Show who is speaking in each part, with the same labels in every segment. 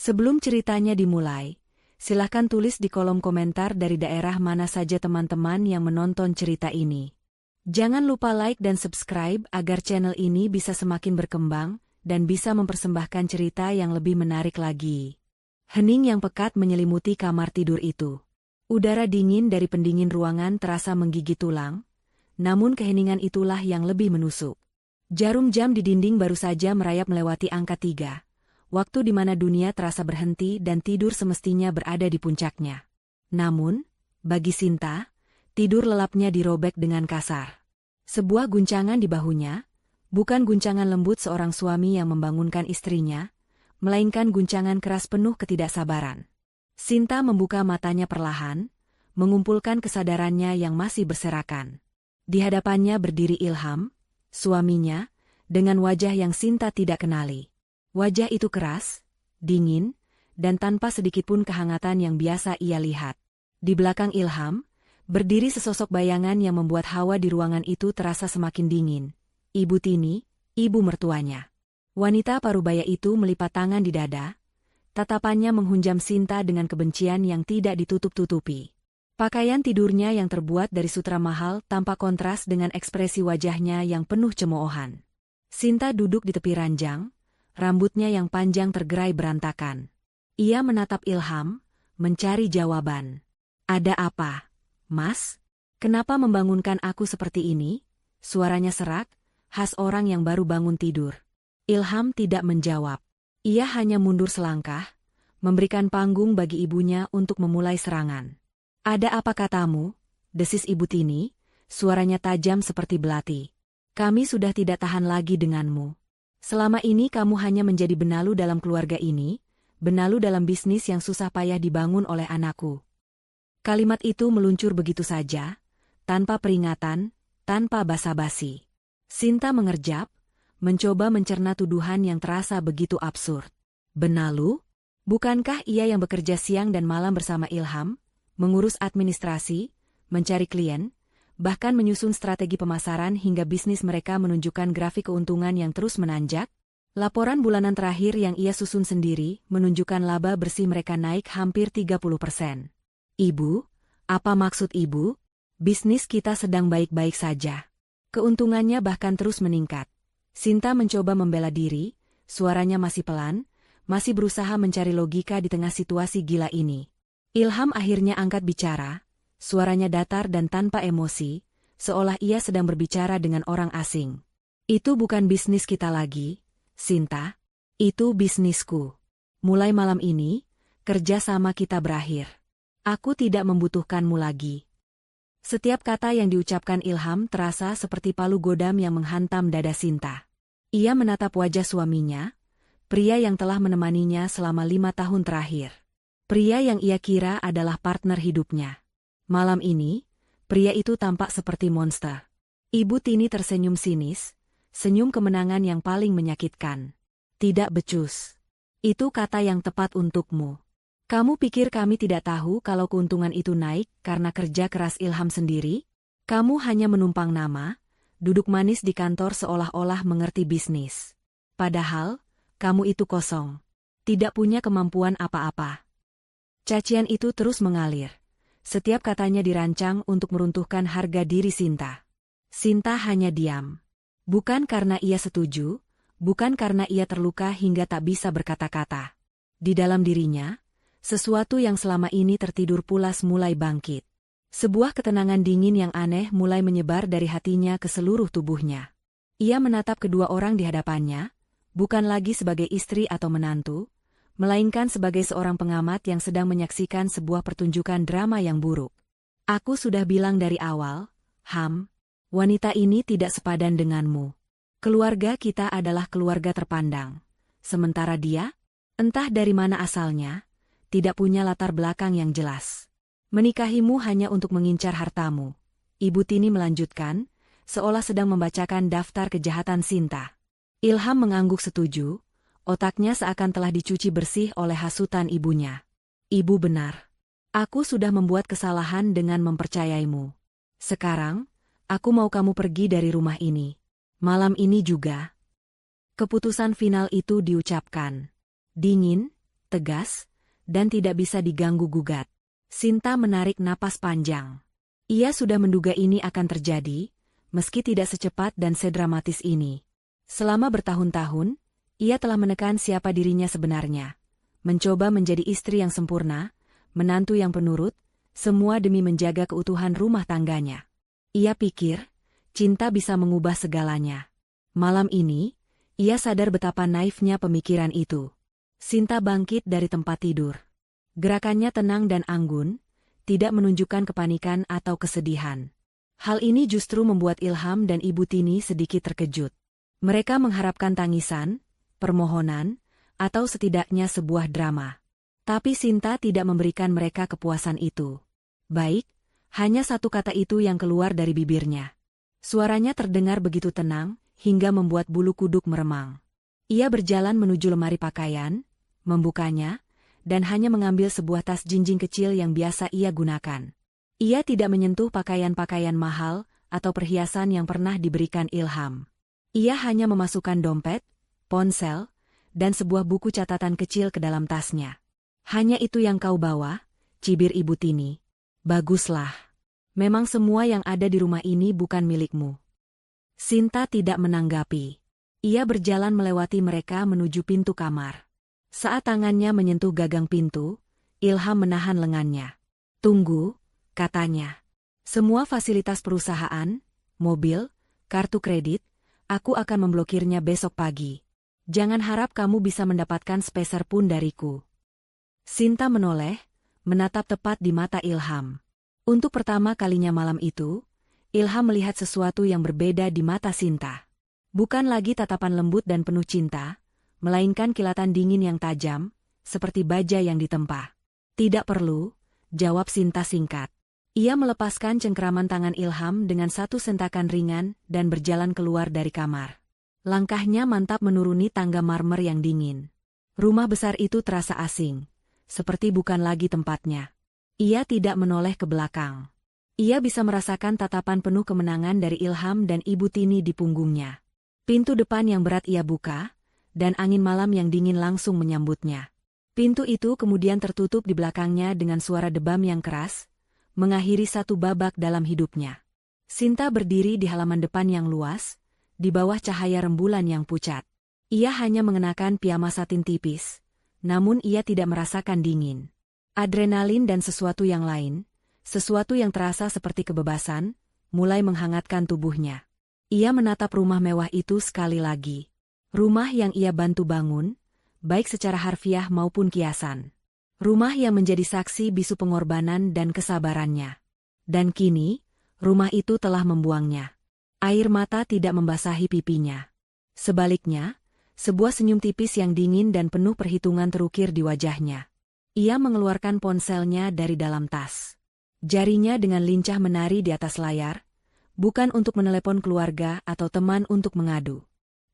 Speaker 1: Sebelum ceritanya dimulai, silakan tulis di kolom komentar dari daerah mana saja teman-teman yang menonton cerita ini. Jangan lupa like dan subscribe agar channel ini bisa semakin berkembang dan bisa mempersembahkan cerita yang lebih menarik lagi. Hening yang pekat menyelimuti kamar tidur itu. Udara dingin dari pendingin ruangan terasa menggigit tulang, namun keheningan itulah yang lebih menusuk. Jarum jam di dinding baru saja merayap melewati angka 3. Waktu di mana dunia terasa berhenti dan tidur semestinya berada di puncaknya. Namun, bagi Sinta, tidur lelapnya dirobek dengan kasar. Sebuah guncangan di bahunya, bukan guncangan lembut seorang suami yang membangunkan istrinya, melainkan guncangan keras penuh ketidaksabaran. Sinta membuka matanya perlahan, mengumpulkan kesadarannya yang masih berserakan. Di hadapannya berdiri Ilham, suaminya, dengan wajah yang Sinta tidak kenali. Wajah itu keras, dingin, dan tanpa sedikitpun kehangatan yang biasa ia lihat. Di belakang Ilham, berdiri sesosok bayangan yang membuat hawa di ruangan itu terasa semakin dingin. Ibu Tini, ibu mertuanya. Wanita parubaya itu melipat tangan di dada, tatapannya menghunjam Sinta dengan kebencian yang tidak ditutup-tutupi. Pakaian tidurnya yang terbuat dari sutra mahal tampak kontras dengan ekspresi wajahnya yang penuh cemoohan. Sinta duduk di tepi ranjang, rambutnya yang panjang tergerai berantakan. Ia menatap Ilham, mencari jawaban. "Ada apa, Mas? Kenapa membangunkan aku seperti ini?" Suaranya serak, khas orang yang baru bangun tidur. Ilham tidak menjawab. Ia hanya mundur selangkah, memberikan panggung bagi ibunya untuk memulai serangan. "Ada apa katamu?" desis Ibu Tini, suaranya tajam seperti belati. "Kami sudah tidak tahan lagi denganmu. Selama ini kamu hanya menjadi benalu dalam keluarga ini, benalu dalam bisnis yang susah payah dibangun oleh anakku." Kalimat itu meluncur begitu saja, tanpa peringatan, tanpa basa-basi. Sinta mengerjap, mencoba mencerna tuduhan yang terasa begitu absurd. Benalu? Bukankah ia yang bekerja siang dan malam bersama Ilham, mengurus administrasi, mencari klien, bahkan menyusun strategi pemasaran hingga bisnis mereka menunjukkan grafik keuntungan yang terus menanjak? Laporan bulanan terakhir yang ia susun sendiri menunjukkan laba bersih mereka naik hampir 30%. "Ibu, apa maksud Ibu? Bisnis kita sedang baik-baik saja. Keuntungannya bahkan terus meningkat." Sinta mencoba membela diri, suaranya masih pelan, masih berusaha mencari logika di tengah situasi gila ini. Ilham akhirnya angkat bicara, suaranya datar dan tanpa emosi, seolah ia sedang berbicara dengan orang asing. "Itu bukan bisnis kita lagi, Sinta. Itu bisnisku. Mulai malam ini, kerja sama kita berakhir. Aku tidak membutuhkanmu lagi." Setiap kata yang diucapkan Ilham terasa seperti palu godam yang menghantam dada Sinta. Ia menatap wajah suaminya, pria yang telah menemaninya selama 5 tahun terakhir. Pria yang ia kira adalah partner hidupnya. Malam ini, pria itu tampak seperti monster. Ibu Tini tersenyum sinis, senyum kemenangan yang paling menyakitkan. "Tidak becus. Itu kata yang tepat untukmu. Kamu pikir kami tidak tahu kalau keuntungan itu naik karena kerja keras Ilham sendiri? Kamu hanya menumpang nama, duduk manis di kantor seolah-olah mengerti bisnis. Padahal, kamu itu kosong. Tidak punya kemampuan apa-apa." Cacian itu terus mengalir. Setiap katanya dirancang untuk meruntuhkan harga diri Sinta. Sinta hanya diam. Bukan karena ia setuju, bukan karena ia terluka hingga tak bisa berkata-kata. Di dalam dirinya, sesuatu yang selama ini tertidur pulas mulai bangkit. Sebuah ketenangan dingin yang aneh mulai menyebar dari hatinya ke seluruh tubuhnya. Ia menatap kedua orang di hadapannya, bukan lagi sebagai istri atau menantu, melainkan sebagai seorang pengamat yang sedang menyaksikan sebuah pertunjukan drama yang buruk. "Aku sudah bilang dari awal, Ham, wanita ini tidak sepadan denganmu. Keluarga kita adalah keluarga terpandang. Sementara dia, entah dari mana asalnya, tidak punya latar belakang yang jelas. Menikahimu hanya untuk mengincar hartamu." Ibu Tini melanjutkan, seolah sedang membacakan daftar kejahatan Sinta. Ilham mengangguk setuju. Otaknya seakan telah dicuci bersih oleh hasutan ibunya. "Ibu benar. Aku sudah membuat kesalahan dengan mempercayaimu. Sekarang, aku mau kamu pergi dari rumah ini. Malam ini juga." Keputusan final itu diucapkan. Dingin, tegas, dan tidak bisa diganggu-gugat. Sinta menarik napas panjang. Ia sudah menduga ini akan terjadi, meski tidak secepat dan sedramatis ini. Selama bertahun-tahun, ia telah menekan siapa dirinya sebenarnya. Mencoba menjadi istri yang sempurna, menantu yang penurut, semua demi menjaga keutuhan rumah tangganya. Ia pikir, cinta bisa mengubah segalanya. Malam ini, ia sadar betapa naifnya pemikiran itu. Sinta bangkit dari tempat tidur. Gerakannya tenang dan anggun, tidak menunjukkan kepanikan atau kesedihan. Hal ini justru membuat Ilham dan Ibu Tini sedikit terkejut. Mereka mengharapkan tangisan, permohonan, atau setidaknya sebuah drama. Tapi Sinta tidak memberikan mereka kepuasan itu. Baik, hanya satu kata itu yang keluar dari bibirnya. Suaranya terdengar begitu tenang, hingga membuat bulu kuduk meremang. Ia berjalan menuju lemari pakaian, membukanya, dan hanya mengambil sebuah tas jinjing kecil yang biasa ia gunakan. Ia tidak menyentuh pakaian-pakaian mahal atau perhiasan yang pernah diberikan Ilham. Ia hanya memasukkan dompet, ponsel, dan sebuah buku catatan kecil ke dalam tasnya. "Hanya itu yang kau bawa?" cibir Ibu Tini. "Baguslah. Memang semua yang ada di rumah ini bukan milikmu." Sinta tidak menanggapi. Ia berjalan melewati mereka menuju pintu kamar. Saat tangannya menyentuh gagang pintu, Ilham menahan lengannya. "Tunggu," katanya. "Semua fasilitas perusahaan, mobil, kartu kredit, aku akan memblokirnya besok pagi. Jangan harap kamu bisa mendapatkan sepeser pun dariku." Sinta menoleh, menatap tepat di mata Ilham. Untuk pertama kalinya malam itu, Ilham melihat sesuatu yang berbeda di mata Sinta. Bukan lagi tatapan lembut dan penuh cinta, melainkan kilatan dingin yang tajam, seperti baja yang ditempa. "Tidak perlu," jawab Sinta singkat. Ia melepaskan cengkeraman tangan Ilham dengan satu sentakan ringan dan berjalan keluar dari kamar. Langkahnya mantap menuruni tangga marmer yang dingin. Rumah besar itu terasa asing, seperti bukan lagi tempatnya. Ia tidak menoleh ke belakang. Ia bisa merasakan tatapan penuh kemenangan dari Ilham dan Ibu Tini di punggungnya. Pintu depan yang berat ia buka, dan angin malam yang dingin langsung menyambutnya. Pintu itu kemudian tertutup di belakangnya dengan suara debam yang keras, mengakhiri satu babak dalam hidupnya. Sinta berdiri di halaman depan yang luas, di bawah cahaya rembulan yang pucat. Ia hanya mengenakan piyama satin tipis, namun ia tidak merasakan dingin. Adrenalin dan sesuatu yang lain, sesuatu yang terasa seperti kebebasan, mulai menghangatkan tubuhnya. Ia menatap rumah mewah itu sekali lagi. Rumah yang ia bantu bangun, baik secara harfiah maupun kiasan. Rumah yang menjadi saksi bisu pengorbanan dan kesabarannya. Dan kini, rumah itu telah membuangnya. Air mata tidak membasahi pipinya. Sebaliknya, sebuah senyum tipis yang dingin dan penuh perhitungan terukir di wajahnya. Ia mengeluarkan ponselnya dari dalam tas. Jarinya dengan lincah menari di atas layar, bukan untuk menelepon keluarga atau teman untuk mengadu.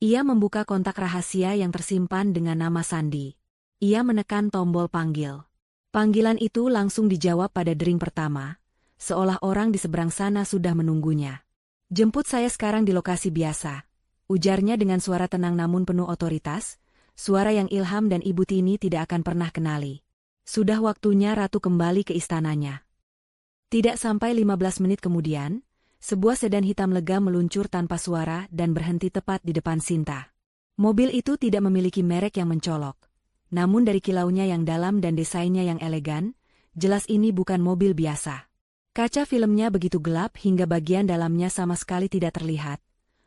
Speaker 1: Ia membuka kontak rahasia yang tersimpan dengan nama Sandi. Ia menekan tombol panggil. Panggilan itu langsung dijawab pada dering pertama, seolah orang di seberang sana sudah menunggunya. "Jemput saya sekarang di lokasi biasa," ujarnya dengan suara tenang namun penuh otoritas, suara yang Ilham dan Ibu Tini tidak akan pernah kenali. Sudah waktunya Ratu kembali ke istananya. Tidak sampai 15 menit kemudian, sebuah sedan hitam lega meluncur tanpa suara dan berhenti tepat di depan Sinta. Mobil itu tidak memiliki merek yang mencolok. Namun dari kilaunya yang dalam dan desainnya yang elegan, jelas ini bukan mobil biasa. Kaca filmnya begitu gelap hingga bagian dalamnya sama sekali tidak terlihat,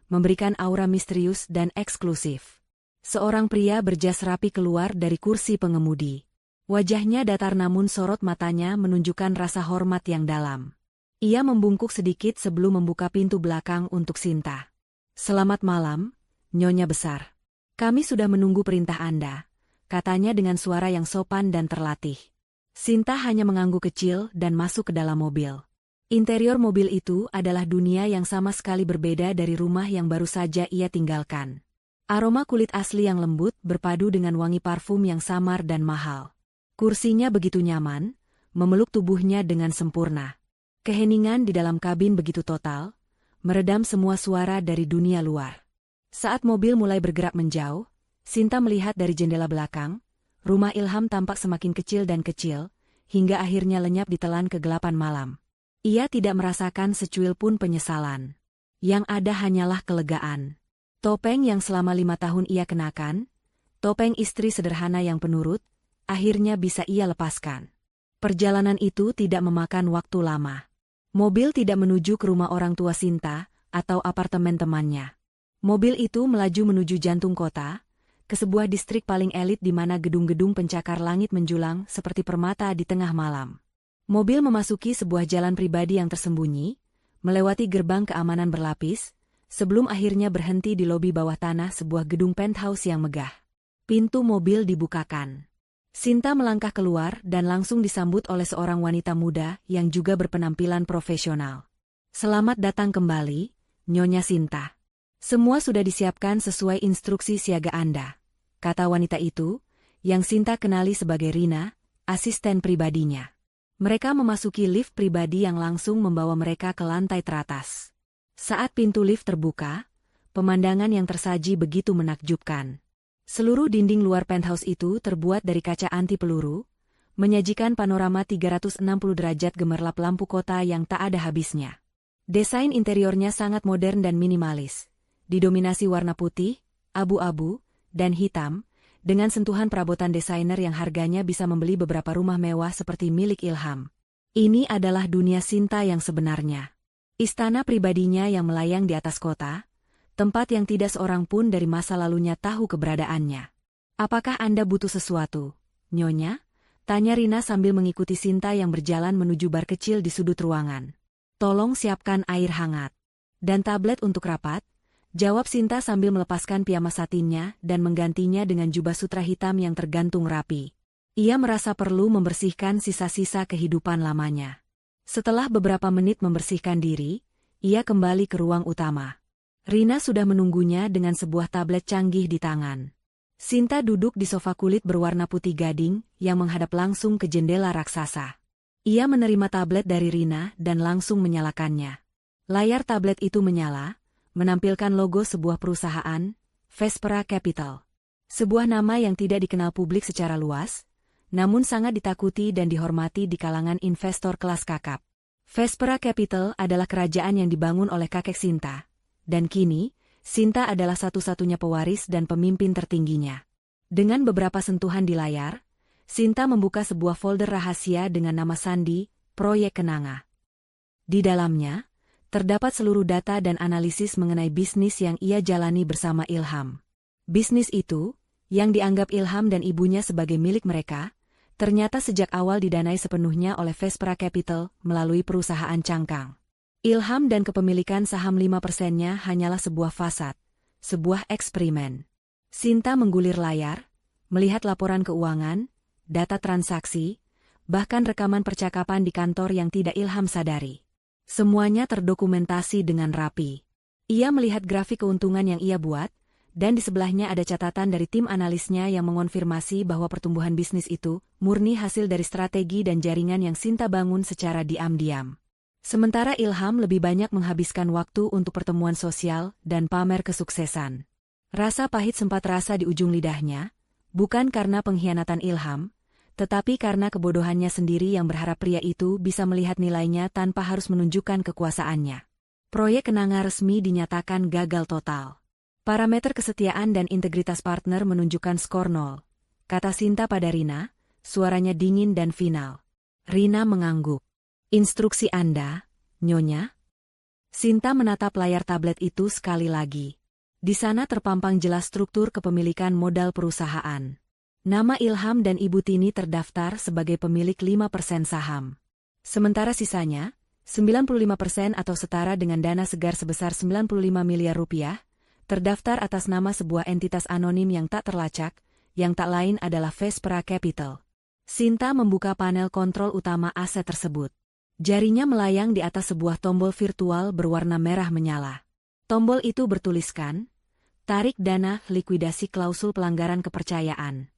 Speaker 1: memberikan aura misterius dan eksklusif. Seorang pria berjas rapi keluar dari kursi pengemudi. Wajahnya datar namun sorot matanya menunjukkan rasa hormat yang dalam. Ia membungkuk sedikit sebelum membuka pintu belakang untuk Sinta. "Selamat malam, Nyonya Besar. Kami sudah menunggu perintah Anda," katanya dengan suara yang sopan dan terlatih. Sinta hanya mengangguk kecil dan masuk ke dalam mobil. Interior mobil itu adalah dunia yang sama sekali berbeda dari rumah yang baru saja ia tinggalkan. Aroma kulit asli yang lembut berpadu dengan wangi parfum yang samar dan mahal. Kursinya begitu nyaman, memeluk tubuhnya dengan sempurna. Keheningan di dalam kabin begitu total, meredam semua suara dari dunia luar. Saat mobil mulai bergerak menjauh, Sinta melihat dari jendela belakang, rumah Ilham tampak semakin kecil dan kecil, hingga akhirnya lenyap ditelan kegelapan malam. Ia tidak merasakan secuil pun penyesalan. Yang ada hanyalah kelegaan. Topeng yang selama 5 tahun ia kenakan, topeng istri sederhana yang penurut, akhirnya bisa ia lepaskan. Perjalanan itu tidak memakan waktu lama. Mobil tidak menuju ke rumah orang tua Sinta atau apartemen temannya. Mobil itu melaju menuju jantung kota, ke sebuah distrik paling elit di mana gedung-gedung pencakar langit menjulang seperti permata di tengah malam. Mobil memasuki sebuah jalan pribadi yang tersembunyi, melewati gerbang keamanan berlapis, sebelum akhirnya berhenti di lobi bawah tanah sebuah gedung penthouse yang megah. Pintu mobil dibukakan. Sinta melangkah keluar dan langsung disambut oleh seorang wanita muda yang juga berpenampilan profesional. "Selamat datang kembali, Nyonya Sinta. Semua sudah disiapkan sesuai instruksi siaga Anda," kata wanita itu, yang Sinta kenali sebagai Rina, asisten pribadinya. Mereka memasuki lift pribadi yang langsung membawa mereka ke lantai teratas. Saat pintu lift terbuka, pemandangan yang tersaji begitu menakjubkan. Seluruh dinding luar penthouse itu terbuat dari kaca anti peluru, menyajikan panorama 360 derajat gemerlap lampu kota yang tak ada habisnya. Desain interiornya sangat modern dan minimalis, didominasi warna putih, abu-abu, dan hitam, dengan sentuhan perabotan desainer yang harganya bisa membeli beberapa rumah mewah seperti milik Ilham. Ini adalah dunia Sinta yang sebenarnya. Istana pribadinya yang melayang di atas kota, tempat yang tidak seorang pun dari masa lalunya tahu keberadaannya. "Apakah Anda butuh sesuatu, Nyonya?" tanya Rina sambil mengikuti Sinta yang berjalan menuju bar kecil di sudut ruangan. "Tolong siapkan air hangat. Dan tablet untuk rapat," jawab Sinta sambil melepaskan piyama satinnya dan menggantinya dengan jubah sutra hitam yang tergantung rapi. Ia merasa perlu membersihkan sisa-sisa kehidupan lamanya. Setelah beberapa menit membersihkan diri, ia kembali ke ruang utama. Rina sudah menunggunya dengan sebuah tablet canggih di tangan. Sinta duduk di sofa kulit berwarna putih gading yang menghadap langsung ke jendela raksasa. Ia menerima tablet dari Rina dan langsung menyalakannya. Layar tablet itu menyala, menampilkan logo sebuah perusahaan, Vespera Capital. Sebuah nama yang tidak dikenal publik secara luas, namun sangat ditakuti dan dihormati di kalangan investor kelas kakap. Vespera Capital adalah kerajaan yang dibangun oleh kakek Sinta, dan kini, Sinta adalah satu-satunya pewaris dan pemimpin tertingginya. Dengan beberapa sentuhan di layar, Sinta membuka sebuah folder rahasia dengan nama sandi, Proyek Kenanga. Di dalamnya, terdapat seluruh data dan analisis mengenai bisnis yang ia jalani bersama Ilham. Bisnis itu, yang dianggap Ilham dan ibunya sebagai milik mereka, ternyata sejak awal didanai sepenuhnya oleh Vespera Capital melalui perusahaan cangkang. Ilham dan kepemilikan saham 5%-nya hanyalah sebuah fasad, sebuah eksperimen. Sinta menggulir layar, melihat laporan keuangan, data transaksi, bahkan rekaman percakapan di kantor yang tidak Ilham sadari. Semuanya terdokumentasi dengan rapi. Ia melihat grafik keuntungan yang ia buat, dan di sebelahnya ada catatan dari tim analisnya yang mengonfirmasi bahwa pertumbuhan bisnis itu murni hasil dari strategi dan jaringan yang Sinta bangun secara diam-diam. Sementara Ilham lebih banyak menghabiskan waktu untuk pertemuan sosial dan pamer kesuksesan. Rasa pahit sempat terasa di ujung lidahnya, bukan karena pengkhianatan Ilham, tetapi karena kebodohannya sendiri yang berharap pria itu bisa melihat nilainya tanpa harus menunjukkan kekuasaannya. Proyek Kenanga resmi dinyatakan gagal total. Parameter kesetiaan dan integritas partner menunjukkan skor 0, kata Sinta pada Rina, suaranya dingin dan final. Rina mengangguk. "Instruksi Anda, Nyonya?" Sinta menatap layar tablet itu sekali lagi. Di sana terpampang jelas struktur kepemilikan modal perusahaan. Nama Ilham dan Ibu Tini terdaftar sebagai pemilik 5% saham. Sementara sisanya, 95% atau setara dengan dana segar sebesar 95 miliar rupiah, terdaftar atas nama sebuah entitas anonim yang tak terlacak, yang tak lain adalah Vespera Capital. Sinta membuka panel kontrol utama aset tersebut. Jarinya melayang di atas sebuah tombol virtual berwarna merah menyala. Tombol itu bertuliskan, "Tarik dana, likuidasi klausul pelanggaran kepercayaan."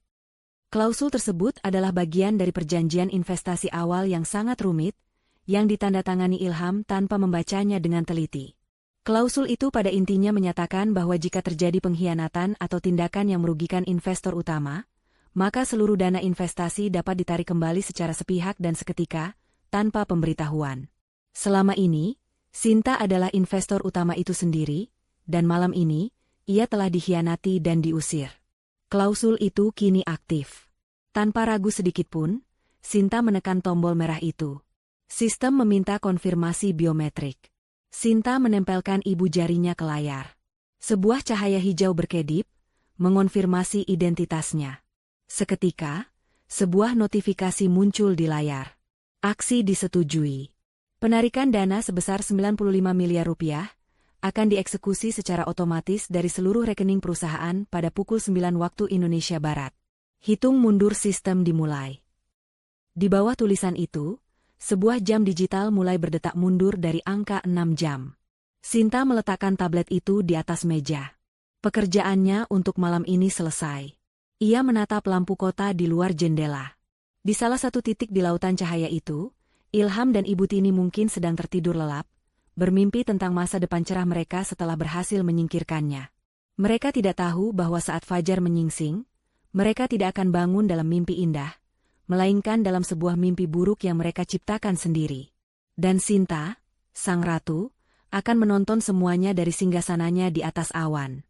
Speaker 1: Klausul tersebut adalah bagian dari perjanjian investasi awal yang sangat rumit, yang ditandatangani Ilham tanpa membacanya dengan teliti. Klausul itu pada intinya menyatakan bahwa jika terjadi pengkhianatan atau tindakan yang merugikan investor utama, maka seluruh dana investasi dapat ditarik kembali secara sepihak dan seketika, tanpa pemberitahuan. Selama ini, Sinta adalah investor utama itu sendiri, dan malam ini, ia telah dikhianati dan diusir. Klausul itu kini aktif. Tanpa ragu sedikitpun, Sinta menekan tombol merah itu. Sistem meminta konfirmasi biometrik. Sinta menempelkan ibu jarinya ke layar. Sebuah cahaya hijau berkedip, mengonfirmasi identitasnya. Seketika, sebuah notifikasi muncul di layar. Aksi disetujui. Penarikan dana sebesar 95 miliar rupiah akan dieksekusi secara otomatis dari seluruh rekening perusahaan pada pukul 9 waktu Indonesia Barat. Hitung mundur sistem dimulai. Di bawah tulisan itu, sebuah jam digital mulai berdetak mundur dari angka 6 jam. Sinta meletakkan tablet itu di atas meja. Pekerjaannya untuk malam ini selesai. Ia menatap lampu kota di luar jendela. Di salah satu titik di lautan cahaya itu, Ilham dan Ibu Tini mungkin sedang tertidur lelap, bermimpi tentang masa depan cerah mereka setelah berhasil menyingkirkannya. Mereka tidak tahu bahwa saat fajar menyingsing, mereka tidak akan bangun dalam mimpi indah, melainkan dalam sebuah mimpi buruk yang mereka ciptakan sendiri. Dan Sinta, sang ratu, akan menonton semuanya dari singgasananya di atas awan.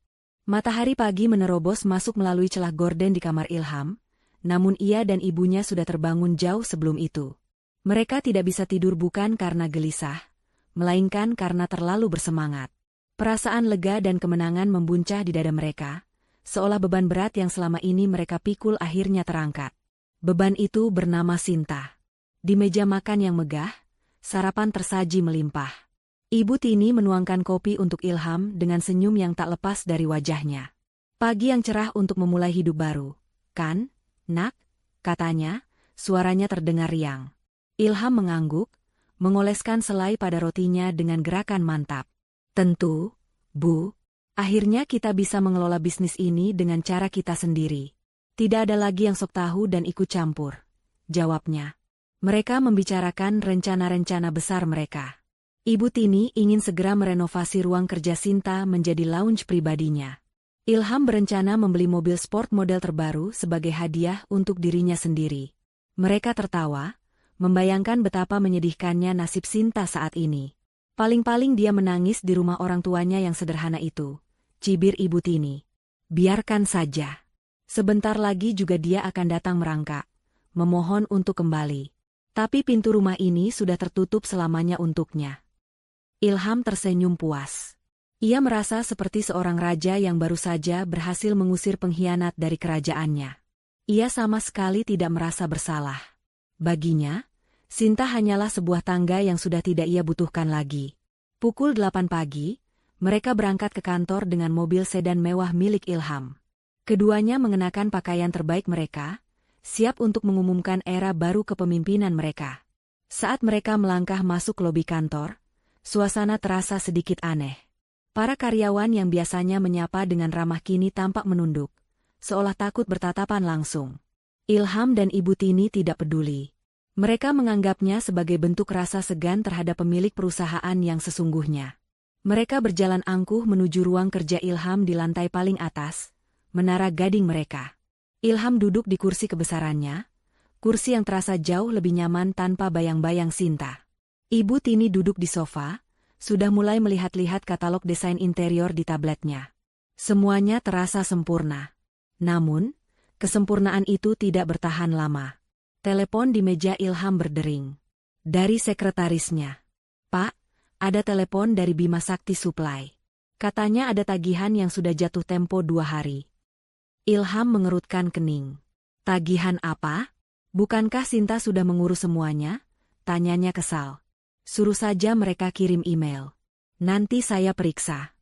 Speaker 1: Matahari pagi menerobos masuk melalui celah gorden di kamar Ilham, namun ia dan ibunya sudah terbangun jauh sebelum itu. Mereka tidak bisa tidur bukan karena gelisah, melainkan karena terlalu bersemangat. Perasaan lega dan kemenangan membuncah di dada mereka, seolah beban berat yang selama ini mereka pikul akhirnya terangkat. Beban itu bernama Sinta. Di meja makan yang megah, sarapan tersaji melimpah. Ibu Tini menuangkan kopi untuk Ilham dengan senyum yang tak lepas dari wajahnya. Pagi yang cerah untuk memulai hidup baru, kan, nak? Katanya, suaranya terdengar riang. Ilham mengangguk, mengoleskan selai pada rotinya dengan gerakan mantap. Tentu, Bu. Akhirnya kita bisa mengelola bisnis ini dengan cara kita sendiri. Tidak ada lagi yang sok tahu dan ikut campur, jawabnya. Mereka membicarakan rencana-rencana besar mereka. Ibu Tini ingin segera merenovasi ruang kerja Sinta menjadi lounge pribadinya. Ilham berencana membeli mobil sport model terbaru sebagai hadiah untuk dirinya sendiri. Mereka tertawa, membayangkan betapa menyedihkannya nasib Sinta saat ini. Paling-paling dia menangis di rumah orang tuanya yang sederhana itu, cibir Ibu Tini. Biarkan saja. Sebentar lagi juga dia akan datang merangkak, memohon untuk kembali. Tapi pintu rumah ini sudah tertutup selamanya untuknya. Ilham tersenyum puas. Ia merasa seperti seorang raja yang baru saja berhasil mengusir pengkhianat dari kerajaannya. Ia sama sekali tidak merasa bersalah. Baginya, Sinta hanyalah sebuah tangga yang sudah tidak ia butuhkan lagi. Pukul 8 pagi, mereka berangkat ke kantor dengan mobil sedan mewah milik Ilham. Keduanya mengenakan pakaian terbaik mereka, siap untuk mengumumkan era baru kepemimpinan mereka. Saat mereka melangkah masuk lobi kantor, suasana terasa sedikit aneh. Para karyawan yang biasanya menyapa dengan ramah kini tampak menunduk, seolah takut bertatapan langsung. Ilham dan Ibu Tini tidak peduli. Mereka menganggapnya sebagai bentuk rasa segan terhadap pemilik perusahaan yang sesungguhnya. Mereka berjalan angkuh menuju ruang kerja Ilham di lantai paling atas, menara gading mereka. Ilham duduk di kursi kebesarannya, kursi yang terasa jauh lebih nyaman tanpa bayang-bayang Sinta. Ibu Tini duduk di sofa, sudah mulai melihat-lihat katalog desain interior di tabletnya. Semuanya terasa sempurna. Namun, kesempurnaan itu tidak bertahan lama. Telepon di meja Ilham berdering. Dari sekretarisnya. Pak, ada telepon dari Bima Sakti Supply. Katanya ada tagihan yang sudah jatuh tempo 2 hari. Ilham mengerutkan kening. Tagihan apa? Bukankah Sinta sudah mengurus semuanya? Tanyanya kesal. Suruh saja mereka kirim email. Nanti saya periksa.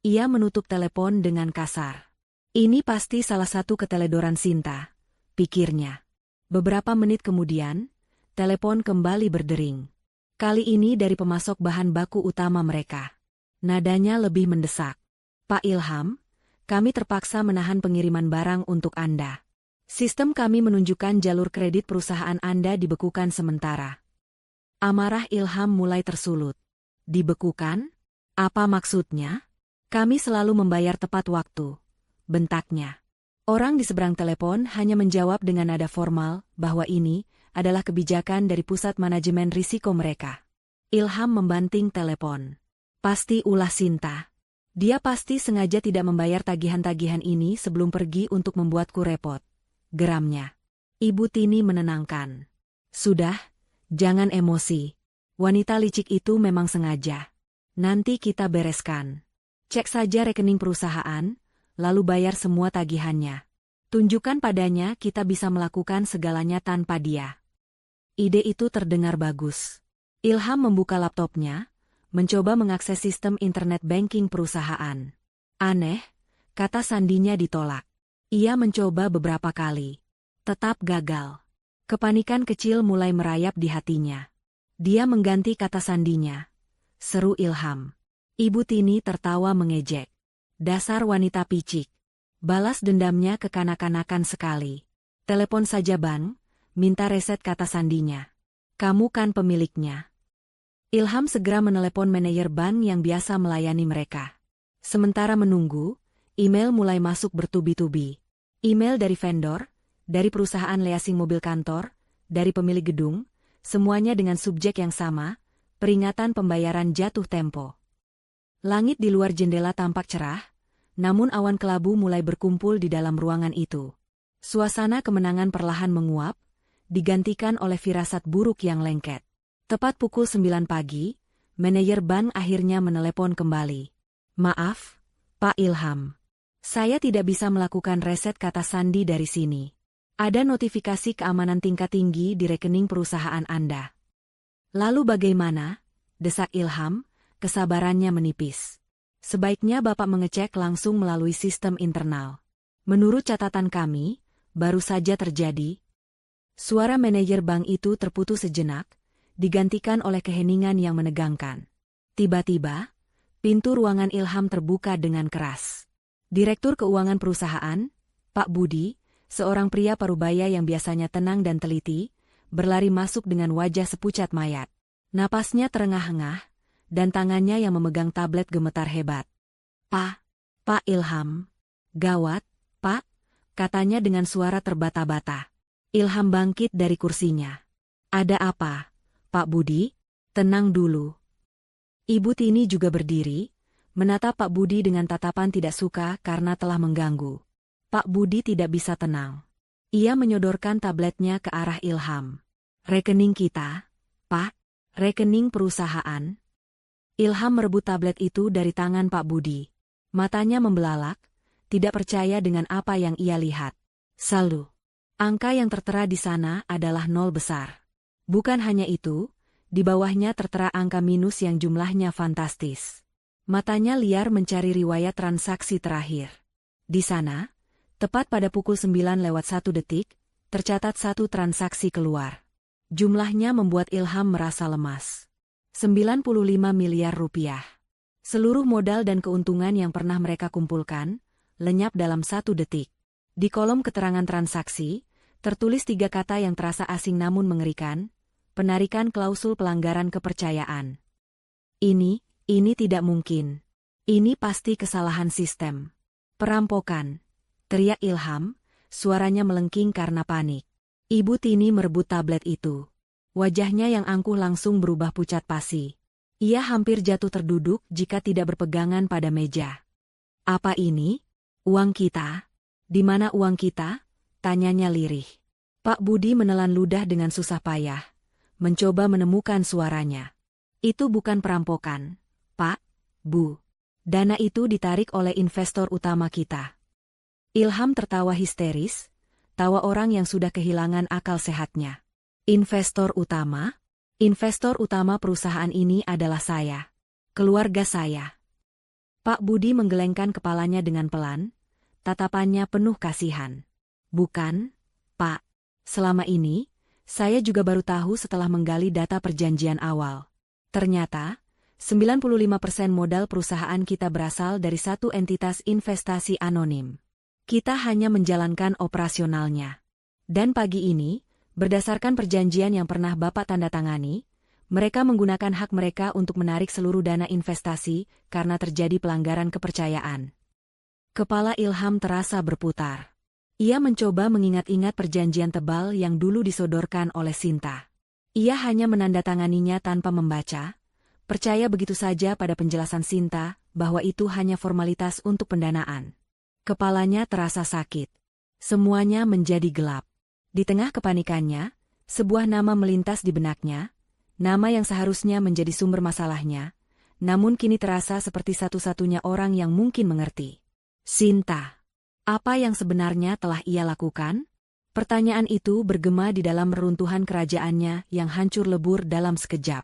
Speaker 1: Ia menutup telepon dengan kasar. Ini pasti salah satu keteledoran Sinta, pikirnya. Beberapa menit kemudian, telepon kembali berdering. Kali ini dari pemasok bahan baku utama mereka. Nadanya lebih mendesak. Pak Ilham, kami terpaksa menahan pengiriman barang untuk Anda. Sistem kami menunjukkan jalur kredit perusahaan Anda dibekukan sementara. Amarah Ilham mulai tersulut. Dibekukan? Apa maksudnya? Kami selalu membayar tepat waktu, bentaknya. Orang di seberang telepon hanya menjawab dengan nada formal bahwa ini adalah kebijakan dari pusat manajemen risiko mereka. Ilham membanting telepon. Pasti ulah Sinta. Dia pasti sengaja tidak membayar tagihan-tagihan ini sebelum pergi untuk membuatku repot. Geramnya. Ibu Tini menenangkan. Sudah, jangan emosi. Wanita licik itu memang sengaja. Nanti kita bereskan. Cek saja rekening perusahaan, lalu bayar semua tagihannya. Tunjukkan padanya kita bisa melakukan segalanya tanpa dia. Ide itu terdengar bagus. Ilham membuka laptopnya, mencoba mengakses sistem internet banking perusahaan. Aneh, kata sandinya ditolak. Ia mencoba beberapa kali. Tetap gagal. Kepanikan kecil mulai merayap di hatinya. Dia mengganti kata sandinya. Seru Ilham. Ibu Tini tertawa mengejek. Dasar wanita picik. Balas dendamnya kekanak-kanakan sekali. Telepon saja Bang, minta reset kata sandinya. Kamu kan pemiliknya. Ilham segera menelepon manajer bank yang biasa melayani mereka. Sementara menunggu, email mulai masuk bertubi-tubi. Email dari vendor, dari perusahaan leasing mobil kantor, dari pemilik gedung, semuanya dengan subjek yang sama, peringatan pembayaran jatuh tempo. Langit di luar jendela tampak cerah, namun awan kelabu mulai berkumpul di dalam ruangan itu. Suasana kemenangan perlahan menguap, digantikan oleh firasat buruk yang lengket. Tepat pukul 9 pagi, manajer bank akhirnya menelepon kembali. Maaf, Pak Ilham. Saya tidak bisa melakukan reset kata sandi dari sini. Ada notifikasi keamanan tingkat tinggi di rekening perusahaan Anda. Lalu bagaimana? Desak Ilham, kesabarannya menipis. Sebaiknya Bapak mengecek langsung melalui sistem internal. Menurut catatan kami, baru saja terjadi. Suara manajer bank itu terputus sejenak, digantikan oleh keheningan yang menegangkan. Tiba-tiba, pintu ruangan Ilham terbuka dengan keras. Direktur Keuangan Perusahaan, Pak Budi, seorang pria parubaya yang biasanya tenang dan teliti, berlari masuk dengan wajah sepucat mayat. Napasnya terengah-engah, dan tangannya yang memegang tablet gemetar hebat. Pak Ilham. Gawat, Pak, katanya dengan suara terbata-bata. Ilham bangkit dari kursinya. Ada apa, Pak Budi? Tenang dulu. Ibu Tini juga berdiri, menatap Pak Budi dengan tatapan tidak suka karena telah mengganggu. Pak Budi tidak bisa tenang. Ia menyodorkan tabletnya ke arah Ilham. Rekening kita, Pak. Rekening perusahaan. Ilham merebut tablet itu dari tangan Pak Budi. Matanya membelalak, tidak percaya dengan apa yang ia lihat. Saldo. Angka yang tertera di sana adalah 0 besar. Bukan hanya itu, di bawahnya tertera angka minus yang jumlahnya fantastis. Matanya liar mencari riwayat transaksi terakhir. Di sana, tepat pada pukul 9:01, tercatat satu transaksi keluar. Jumlahnya membuat Ilham merasa lemas. 95 miliar rupiah. Seluruh modal dan keuntungan yang pernah mereka kumpulkan, lenyap dalam 1 detik. Di kolom keterangan transaksi, tertulis 3 kata yang terasa asing namun mengerikan, penarikan klausul pelanggaran kepercayaan. Ini tidak mungkin. Ini pasti kesalahan sistem. Perampokan. Teriak Ilham, suaranya melengking karena panik. Ibu Tini merebut tablet itu. Wajahnya yang angkuh langsung berubah pucat pasi. Ia hampir jatuh terduduk jika tidak berpegangan pada meja. Apa ini? Uang kita? Di mana uang kita? Tanyanya lirih. Pak Budi menelan ludah dengan susah payah, mencoba menemukan suaranya. Itu bukan perampokan, Pak, Bu. Dana itu ditarik oleh investor utama kita. Ilham tertawa histeris, tawa orang yang sudah kehilangan akal sehatnya. Investor utama? Investor utama perusahaan ini adalah saya. Keluarga saya. Pak Budi menggelengkan kepalanya dengan pelan, tatapannya penuh kasihan. Bukan, Pak. Selama ini, saya juga baru tahu setelah menggali data perjanjian awal. Ternyata, 95% modal perusahaan kita berasal dari satu entitas investasi anonim. Kita hanya menjalankan operasionalnya. Dan pagi ini, berdasarkan perjanjian yang pernah Bapak tanda tangani, mereka menggunakan hak mereka untuk menarik seluruh dana investasi karena terjadi pelanggaran kepercayaan. Kepala Ilham terasa berputar. Ia mencoba mengingat-ingat perjanjian tebal yang dulu disodorkan oleh Sinta. Ia hanya menandatanganinya tanpa membaca, percaya begitu saja pada penjelasan Sinta bahwa itu hanya formalitas untuk pendanaan. Kepalanya terasa sakit. Semuanya menjadi gelap. Di tengah kepanikannya, sebuah nama melintas di benaknya, nama yang seharusnya menjadi sumber masalahnya, namun kini terasa seperti satu-satunya orang yang mungkin mengerti. Sinta. Apa yang sebenarnya telah ia lakukan? Pertanyaan itu bergema di dalam reruntuhan kerajaannya yang hancur lebur dalam sekejap.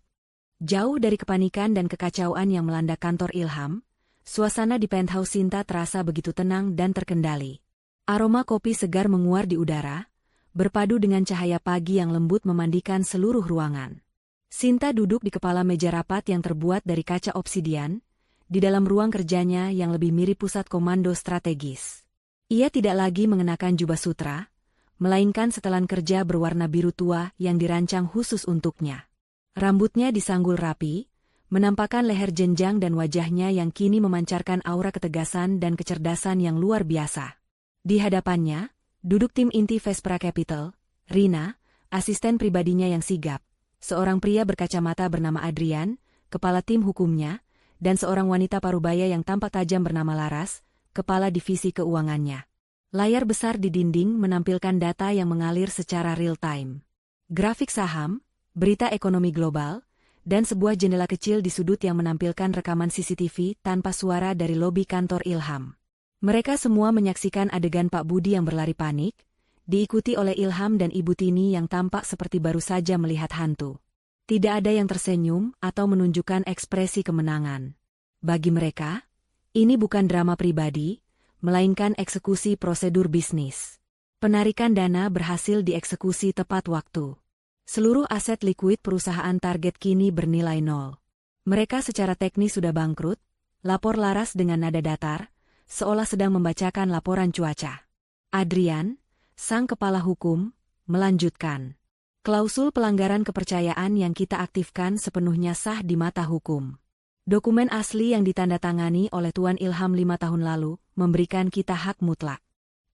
Speaker 1: Jauh dari kepanikan dan kekacauan yang melanda kantor Ilham, suasana di penthouse Sinta terasa begitu tenang dan terkendali. Aroma kopi segar menguar di udara, berpadu dengan cahaya pagi yang lembut memandikan seluruh ruangan. Sinta duduk di kepala meja rapat yang terbuat dari kaca obsidian, di dalam ruang kerjanya yang lebih mirip pusat komando strategis. Ia tidak lagi mengenakan jubah sutra, melainkan setelan kerja berwarna biru tua yang dirancang khusus untuknya. Rambutnya disanggul rapi, menampakkan leher jenjang dan wajahnya yang kini memancarkan aura ketegasan dan kecerdasan yang luar biasa. Di hadapannya, duduk tim inti Vespera Capital, Rina, asisten pribadinya yang sigap, seorang pria berkacamata bernama Adrian, kepala tim hukumnya, dan seorang wanita parubaya yang tampak tajam bernama Laras, kepala divisi keuangannya. Layar besar di dinding menampilkan data yang mengalir secara real-time. Grafik saham, berita ekonomi global, dan sebuah jendela kecil di sudut yang menampilkan rekaman CCTV tanpa suara dari lobi kantor Ilham. Mereka semua menyaksikan adegan Pak Budi yang berlari panik, diikuti oleh Ilham dan Ibu Tini yang tampak seperti baru saja melihat hantu. Tidak ada yang tersenyum atau menunjukkan ekspresi kemenangan. Bagi mereka, ini bukan drama pribadi, melainkan eksekusi prosedur bisnis. Penarikan dana berhasil dieksekusi tepat waktu. Seluruh aset likuid perusahaan target kini bernilai nol. Mereka secara teknis sudah bangkrut, lapor Laras dengan nada datar, seolah sedang membacakan laporan cuaca. Adrian, sang kepala hukum, melanjutkan. Klausul pelanggaran kepercayaan yang kita aktifkan sepenuhnya sah di mata hukum. Dokumen asli yang ditandatangani oleh Tuan Ilham 5 tahun lalu memberikan kita hak mutlak.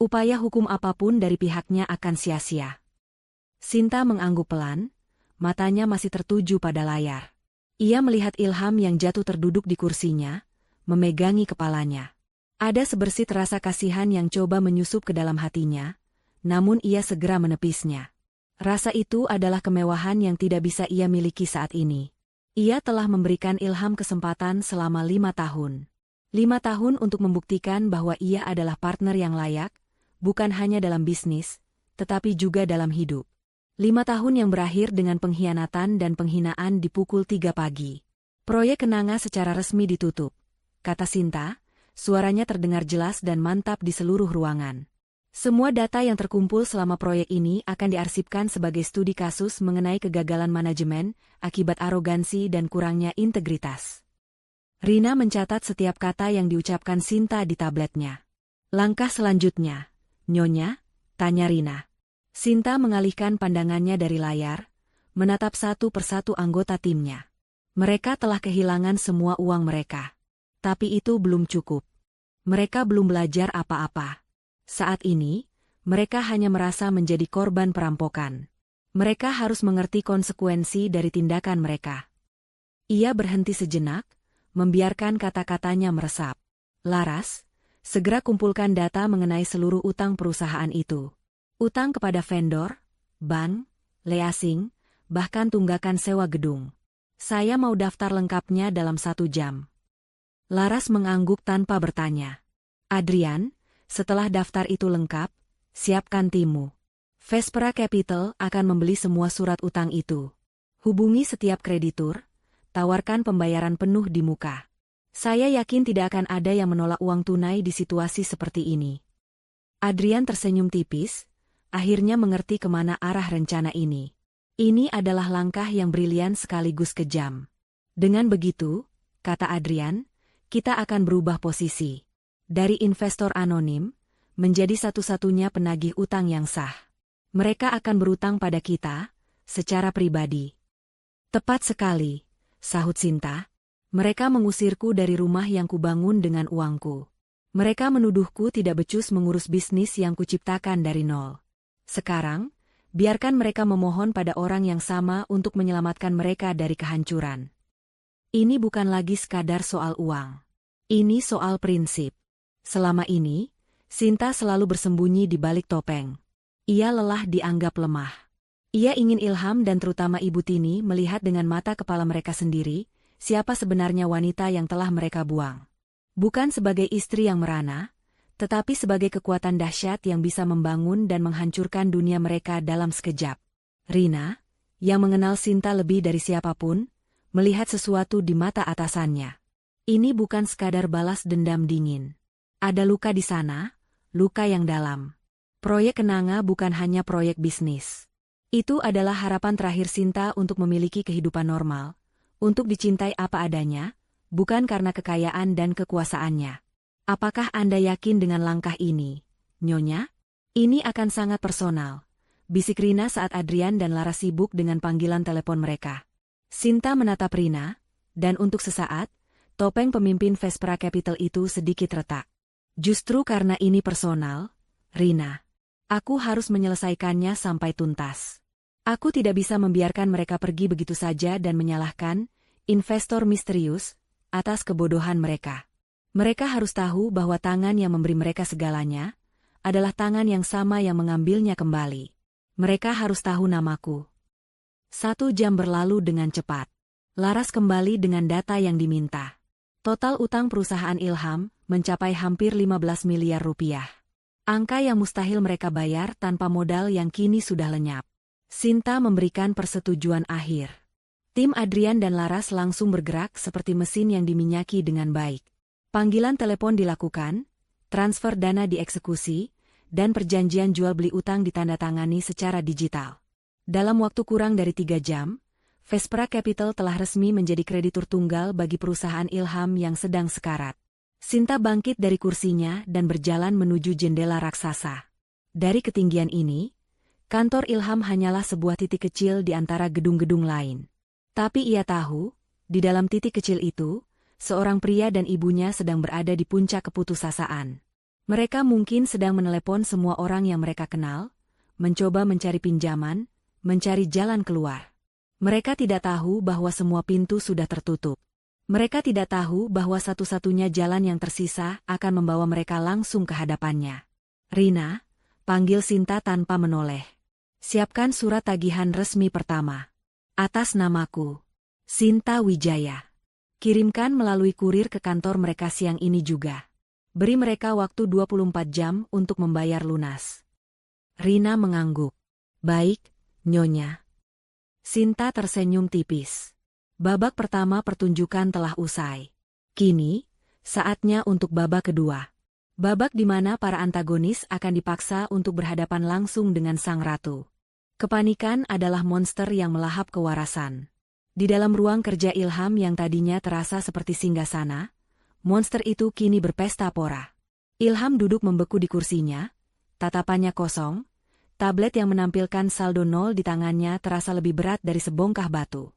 Speaker 1: Upaya hukum apapun dari pihaknya akan sia-sia. Sinta mengangguk pelan, matanya masih tertuju pada layar. Ia melihat Ilham yang jatuh terduduk di kursinya, memegangi kepalanya. Ada sebersit rasa kasihan yang coba menyusup ke dalam hatinya, namun ia segera menepisnya. Rasa itu adalah kemewahan yang tidak bisa ia miliki saat ini. Ia telah memberikan Ilham kesempatan selama 5 tahun. 5 tahun untuk membuktikan bahwa ia adalah partner yang layak, bukan hanya dalam bisnis, tetapi juga dalam hidup. 5 tahun yang berakhir dengan pengkhianatan dan penghinaan di pukul 3 pagi. Proyek Kenanga secara resmi ditutup, kata Sinta, suaranya terdengar jelas dan mantap di seluruh ruangan. Semua data yang terkumpul selama proyek ini akan diarsipkan sebagai studi kasus mengenai kegagalan manajemen akibat arogansi dan kurangnya integritas. Rina mencatat setiap kata yang diucapkan Sinta di tabletnya. Langkah selanjutnya, Nyonya, tanya Rina. Sinta mengalihkan pandangannya dari layar, menatap satu persatu anggota timnya. Mereka telah kehilangan semua uang mereka. Tapi itu belum cukup. Mereka belum belajar apa-apa. Saat ini, mereka hanya merasa menjadi korban perampokan. Mereka harus mengerti konsekuensi dari tindakan mereka. Ia berhenti sejenak, membiarkan kata-katanya meresap. Laras, segera kumpulkan data mengenai seluruh utang perusahaan itu. Utang kepada vendor, bank, leasing, bahkan tunggakan sewa gedung. Saya mau daftar lengkapnya dalam 1 jam. Laras mengangguk tanpa bertanya. Adrian, setelah daftar itu lengkap, siapkan timmu. Vespera Capital akan membeli semua surat utang itu. Hubungi setiap kreditur, tawarkan pembayaran penuh di muka. Saya yakin tidak akan ada yang menolak uang tunai di situasi seperti ini. Adrian tersenyum tipis, akhirnya mengerti kemana arah rencana ini. Ini adalah langkah yang brilian sekaligus kejam. Dengan begitu, kata Adrian, kita akan berubah posisi. Dari investor anonim, menjadi satu-satunya penagih utang yang sah. Mereka akan berutang pada kita, secara pribadi. Tepat sekali, sahut Sinta. Mereka mengusirku dari rumah yang kubangun dengan uangku. Mereka menuduhku tidak becus mengurus bisnis yang kuciptakan dari nol. Sekarang, biarkan mereka memohon pada orang yang sama untuk menyelamatkan mereka dari kehancuran. Ini bukan lagi sekadar soal uang. Ini soal prinsip. Selama ini, Sinta selalu bersembunyi di balik topeng. Ia lelah dianggap lemah. Ia ingin Ilham dan terutama Ibu Tini melihat dengan mata kepala mereka sendiri, siapa sebenarnya wanita yang telah mereka buang. Bukan sebagai istri yang merana, tetapi sebagai kekuatan dahsyat yang bisa membangun dan menghancurkan dunia mereka dalam sekejap. Rina, yang mengenal Sinta lebih dari siapapun, melihat sesuatu di mata atasannya. Ini bukan sekadar balas dendam dingin. Ada luka di sana, luka yang dalam. Proyek Kenanga bukan hanya proyek bisnis. Itu adalah harapan terakhir Sinta untuk memiliki kehidupan normal, untuk dicintai apa adanya, bukan karena kekayaan dan kekuasaannya. Apakah Anda yakin dengan langkah ini, Nyonya? Ini akan sangat personal, bisik Rina saat Adrian dan Lara sibuk dengan panggilan telepon mereka. Sinta menatap Rina, dan untuk sesaat, topeng pemimpin Vespera Capital itu sedikit retak. Justru karena ini personal, Rina, aku harus menyelesaikannya sampai tuntas. Aku tidak bisa membiarkan mereka pergi begitu saja dan menyalahkan investor misterius atas kebodohan mereka. Mereka harus tahu bahwa tangan yang memberi mereka segalanya adalah tangan yang sama yang mengambilnya kembali. Mereka harus tahu namaku. 1 jam berlalu dengan cepat. Laras kembali dengan data yang diminta. Total utang perusahaan Ilham mencapai hampir 15 miliar rupiah. Angka yang mustahil mereka bayar tanpa modal yang kini sudah lenyap. Sinta memberikan persetujuan akhir. Tim Adrian dan Laras langsung bergerak seperti mesin yang diminyaki dengan baik. Panggilan telepon dilakukan, transfer dana dieksekusi, dan perjanjian jual beli utang ditandatangani secara digital. Dalam waktu kurang dari 3 jam, Vespera Capital telah resmi menjadi kreditur tunggal bagi perusahaan Ilham yang sedang sekarat. Sinta bangkit dari kursinya dan berjalan menuju jendela raksasa. Dari ketinggian ini, kantor Ilham hanyalah sebuah titik kecil di antara gedung-gedung lain. Tapi ia tahu, di dalam titik kecil itu, seorang pria dan ibunya sedang berada di puncak keputusasaan. Mereka mungkin sedang menelepon semua orang yang mereka kenal, mencoba mencari pinjaman, mencari jalan keluar. Mereka tidak tahu bahwa semua pintu sudah tertutup. Mereka tidak tahu bahwa satu-satunya jalan yang tersisa akan membawa mereka langsung ke hadapannya. Rina, panggil Sinta tanpa menoleh. Siapkan surat tagihan resmi pertama. Atas namaku, Sinta Wijaya. Kirimkan melalui kurir ke kantor mereka siang ini juga. Beri mereka waktu 24 jam untuk membayar lunas. Rina mengangguk. Baik, Nyonya. Sinta tersenyum tipis. Babak pertama pertunjukan telah usai. Kini, saatnya untuk babak kedua. Babak di mana para antagonis akan dipaksa untuk berhadapan langsung dengan sang ratu. Kepanikan adalah monster yang melahap kewarasan. Di dalam ruang kerja Ilham yang tadinya terasa seperti singgasana, monster itu kini berpesta pora. Ilham duduk membeku di kursinya, tatapannya kosong, tablet yang menampilkan saldo 0 di tangannya terasa lebih berat dari sebongkah batu.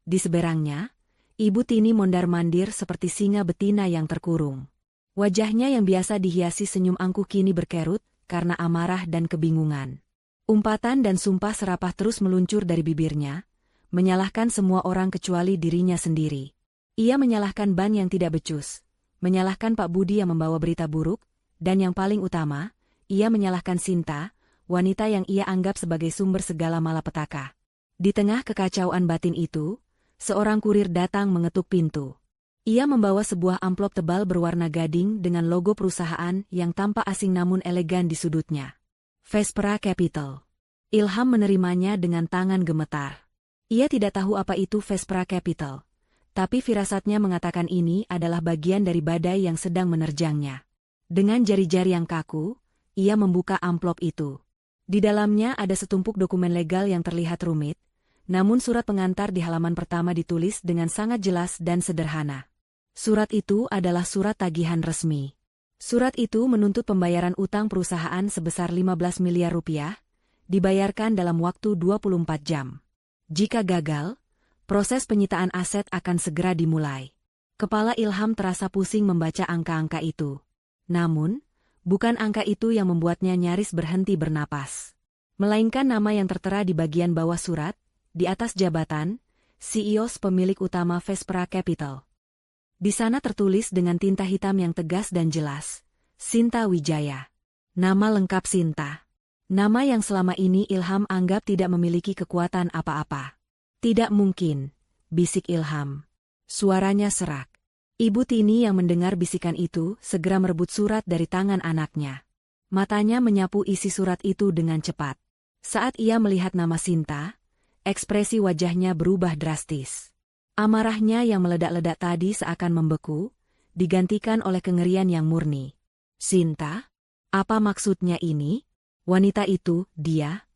Speaker 1: Di seberangnya, Ibu Tini mondar-mandir seperti singa betina yang terkurung. Wajahnya yang biasa dihiasi senyum angkuh kini berkerut karena amarah dan kebingungan. Umpatan dan sumpah serapah terus meluncur dari bibirnya, menyalahkan semua orang kecuali dirinya sendiri. Ia menyalahkan Ban yang tidak becus, menyalahkan Pak Budi yang membawa berita buruk, dan yang paling utama, ia menyalahkan Sinta, wanita yang ia anggap sebagai sumber segala malapetaka. Di tengah kekacauan batin itu, seorang kurir datang mengetuk pintu. Ia membawa sebuah amplop tebal berwarna gading dengan logo perusahaan yang tampak asing namun elegan di sudutnya. Vespera Capital. Ilham menerimanya dengan tangan gemetar. Ia tidak tahu apa itu Vespera Capital, tapi firasatnya mengatakan ini adalah bagian dari badai yang sedang menerjangnya. Dengan jari-jari yang kaku, ia membuka amplop itu. Di dalamnya ada setumpuk dokumen legal yang terlihat rumit, namun surat pengantar di halaman pertama ditulis dengan sangat jelas dan sederhana. Surat itu adalah surat tagihan resmi. Surat itu menuntut pembayaran utang perusahaan sebesar 15 miliar rupiah, dibayarkan dalam waktu 24 jam. Jika gagal, proses penyitaan aset akan segera dimulai. Kepala Ilham terasa pusing membaca angka-angka itu. Namun, bukan angka itu yang membuatnya nyaris berhenti bernapas. Melainkan nama yang tertera di bagian bawah surat, di atas jabatan, CEO pemilik utama Vespra Capital. Di sana tertulis dengan tinta hitam yang tegas dan jelas, Sinta Wijaya. Nama lengkap Sinta. Nama yang selama ini Ilham anggap tidak memiliki kekuatan apa-apa. Tidak mungkin, bisik Ilham. Suaranya serak. Ibu Tini yang mendengar bisikan itu segera merebut surat dari tangan anaknya. Matanya menyapu isi surat itu dengan cepat. Saat ia melihat nama Sinta, ekspresi wajahnya berubah drastis. Amarahnya yang meledak-ledak tadi seakan membeku, digantikan oleh kengerian yang murni. Sinta? Apa maksudnya ini? Wanita itu, dia?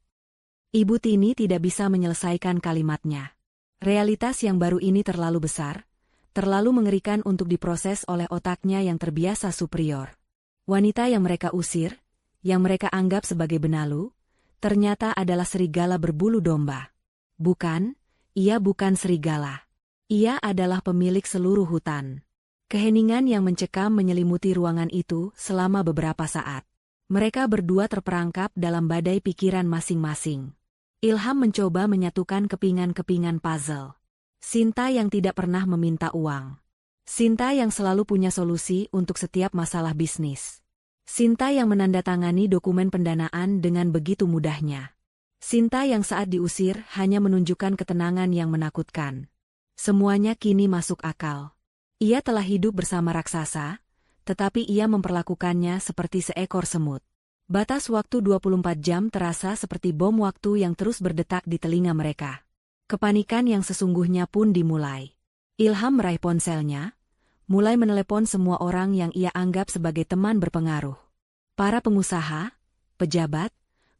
Speaker 1: Ibu Tini tidak bisa menyelesaikan kalimatnya. Realitas yang baru ini terlalu besar, terlalu mengerikan untuk diproses oleh otaknya yang terbiasa superior. Wanita yang mereka usir, yang mereka anggap sebagai benalu, ternyata adalah serigala berbulu domba. Bukan, ia bukan serigala. Ia adalah pemilik seluruh hutan. Keheningan yang mencekam menyelimuti ruangan itu selama beberapa saat. Mereka berdua terperangkap dalam badai pikiran masing-masing. Ilham mencoba menyatukan kepingan-kepingan puzzle. Sinta yang tidak pernah meminta uang. Sinta yang selalu punya solusi untuk setiap masalah bisnis. Sinta yang menandatangani dokumen pendanaan dengan begitu mudahnya. Sinta yang saat diusir hanya menunjukkan ketenangan yang menakutkan. Semuanya kini masuk akal. Ia telah hidup bersama raksasa, tetapi ia memperlakukannya seperti seekor semut. Batas waktu 24 jam terasa seperti bom waktu yang terus berdetak di telinga mereka. Kepanikan yang sesungguhnya pun dimulai. Ilham meraih ponselnya, mulai menelepon semua orang yang ia anggap sebagai teman berpengaruh. Para pengusaha, pejabat,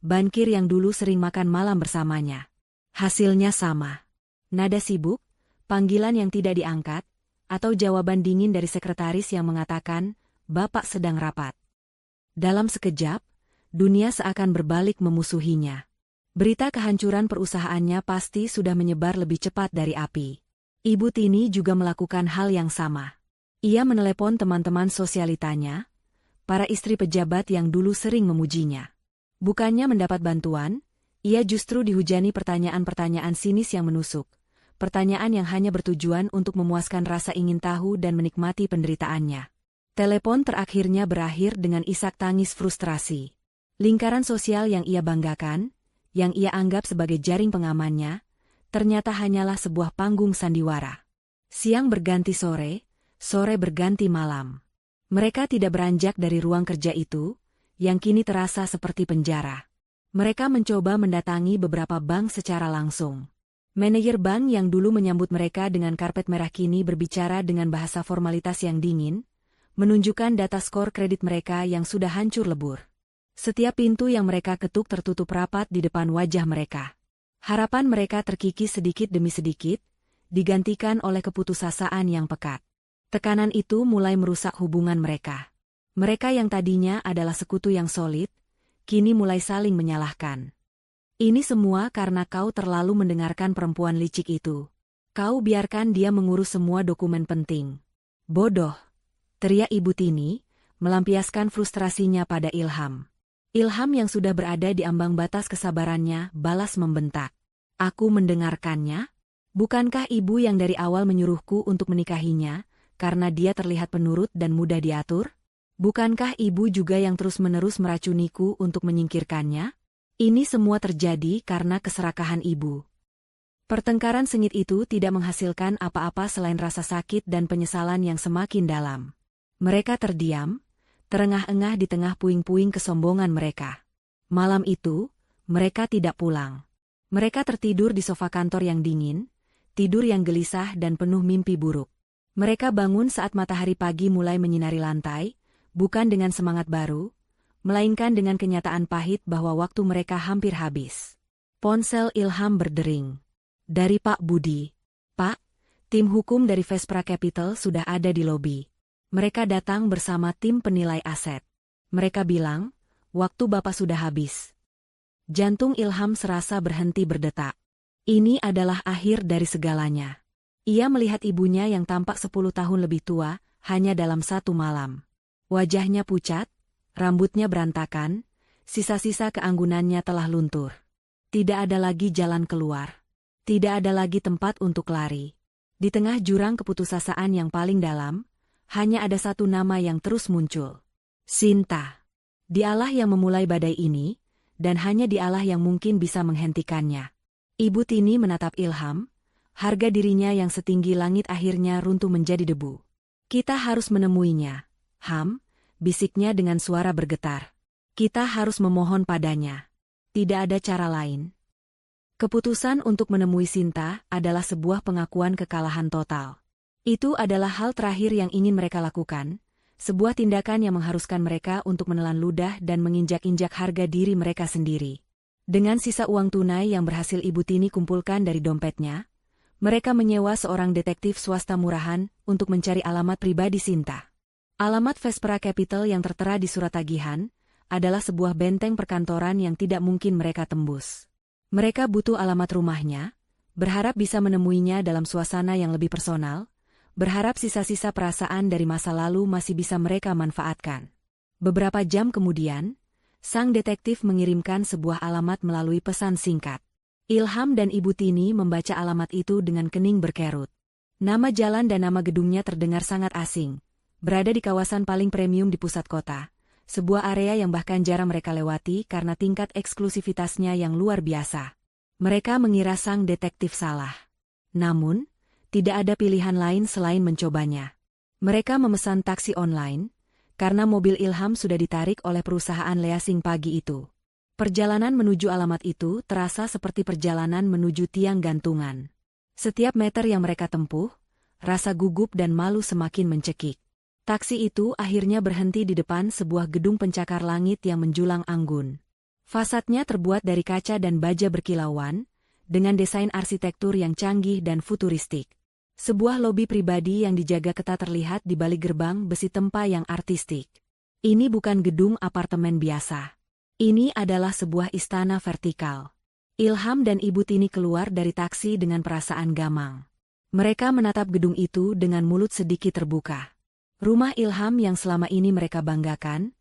Speaker 1: bankir yang dulu sering makan malam bersamanya. Hasilnya sama. Nada sibuk, panggilan yang tidak diangkat, atau jawaban dingin dari sekretaris yang mengatakan, "Bapak sedang rapat." Dalam sekejap, dunia seakan berbalik memusuhinya. Berita kehancuran perusahaannya pasti sudah menyebar lebih cepat dari api. Ibu Tini juga melakukan hal yang sama. Ia menelepon teman-teman sosialitanya, para istri pejabat yang dulu sering memujinya. Bukannya mendapat bantuan, ia justru dihujani pertanyaan-pertanyaan sinis yang menusuk. Pertanyaan yang hanya bertujuan untuk memuaskan rasa ingin tahu dan menikmati penderitaannya. Telepon terakhirnya berakhir dengan isak tangis frustrasi. Lingkaran sosial yang ia banggakan, yang ia anggap sebagai jaring pengamannya, ternyata hanyalah sebuah panggung sandiwara. Siang berganti sore, sore berganti malam. Mereka tidak beranjak dari ruang kerja itu, yang kini terasa seperti penjara. Mereka mencoba mendatangi beberapa bank secara langsung. Manajer bank yang dulu menyambut mereka dengan karpet merah kini berbicara dengan bahasa formalitas yang dingin, menunjukkan data skor kredit mereka yang sudah hancur lebur. Setiap pintu yang mereka ketuk tertutup rapat di depan wajah mereka. Harapan mereka terkikis sedikit demi sedikit, digantikan oleh keputusasaan yang pekat. Tekanan itu mulai merusak hubungan mereka. Mereka yang tadinya adalah sekutu yang solid, kini mulai saling menyalahkan. Ini semua karena kau terlalu mendengarkan perempuan licik itu. Kau biarkan dia mengurus semua dokumen penting. Bodoh, teriak Ibu Tini, melampiaskan frustrasinya pada Ilham. Ilham yang sudah berada di ambang batas kesabarannya balas membentak. Aku mendengarkannya? Bukankah ibu yang dari awal menyuruhku untuk menikahinya, karena dia terlihat penurut dan mudah diatur? Bukankah ibu juga yang terus-menerus meracuniku untuk menyingkirkannya? Ini semua terjadi karena keserakahan ibu. Pertengkaran sengit itu tidak menghasilkan apa-apa selain rasa sakit dan penyesalan yang semakin dalam. Mereka terdiam, terengah-engah di tengah puing-puing kesombongan mereka. Malam itu, mereka tidak pulang. Mereka tertidur di sofa kantor yang dingin, tidur yang gelisah dan penuh mimpi buruk. Mereka bangun saat matahari pagi mulai menyinari lantai, bukan dengan semangat baru, melainkan dengan kenyataan pahit bahwa waktu mereka hampir habis. Ponsel Ilham berdering. Dari Pak Budi. Pak, tim hukum dari Vespra Capital sudah ada di lobi. Mereka datang bersama tim penilai aset. Mereka bilang, waktu Bapak sudah habis. Jantung Ilham serasa berhenti berdetak. Ini adalah akhir dari segalanya. Ia melihat ibunya yang tampak 10 tahun lebih tua, hanya dalam satu malam. Wajahnya pucat, rambutnya berantakan, sisa-sisa keanggunannya telah luntur. Tidak ada lagi jalan keluar. Tidak ada lagi tempat untuk lari. Di tengah jurang keputusasaan yang paling dalam, hanya ada satu nama yang terus muncul. Sinta. Dialah yang memulai badai ini, dan hanya dialah yang mungkin bisa menghentikannya. Ibu Tini menatap Ilham, harga dirinya yang setinggi langit akhirnya runtuh menjadi debu. Kita harus menemuinya, Ham, bisiknya dengan suara bergetar. Kita harus memohon padanya. Tidak ada cara lain. Keputusan untuk menemui Sinta adalah sebuah pengakuan kekalahan total. Itu adalah hal terakhir yang ingin mereka lakukan, sebuah tindakan yang mengharuskan mereka untuk menelan ludah dan menginjak-injak harga diri mereka sendiri. Dengan sisa uang tunai yang berhasil Ibu Tini kumpulkan dari dompetnya, mereka menyewa seorang detektif swasta murahan untuk mencari alamat pribadi Sinta. Alamat Vespera Capital yang tertera di surat tagihan adalah sebuah benteng perkantoran yang tidak mungkin mereka tembus. Mereka butuh alamat rumahnya, berharap bisa menemuinya dalam suasana yang lebih personal, berharap sisa-sisa perasaan dari masa lalu masih bisa mereka manfaatkan. Beberapa jam kemudian, sang detektif mengirimkan sebuah alamat melalui pesan singkat. Ilham dan Ibu Tini membaca alamat itu dengan kening berkerut. Nama jalan dan nama gedungnya terdengar sangat asing, berada di kawasan paling premium di pusat kota. Sebuah area yang bahkan jarang mereka lewati karena tingkat eksklusivitasnya yang luar biasa. Mereka mengira sang detektif salah. Namun, tidak ada pilihan lain selain mencobanya. Mereka memesan taksi online, karena mobil Ilham sudah ditarik oleh perusahaan leasing pagi itu. Perjalanan menuju alamat itu terasa seperti perjalanan menuju tiang gantungan. Setiap meter yang mereka tempuh, rasa gugup dan malu semakin mencekik. Taksi itu akhirnya berhenti di depan sebuah gedung pencakar langit yang menjulang anggun. Fasadnya terbuat dari kaca dan baja berkilauan, dengan desain arsitektur yang canggih dan futuristik. Sebuah lobi pribadi yang dijaga ketat terlihat di balik gerbang besi tempa yang artistik. Ini bukan gedung apartemen biasa. Ini adalah sebuah istana vertikal. Ilham dan Ibu Tini keluar dari taksi dengan perasaan gamang. Mereka menatap gedung itu dengan mulut sedikit terbuka. Rumah Ilham yang selama ini mereka banggakan,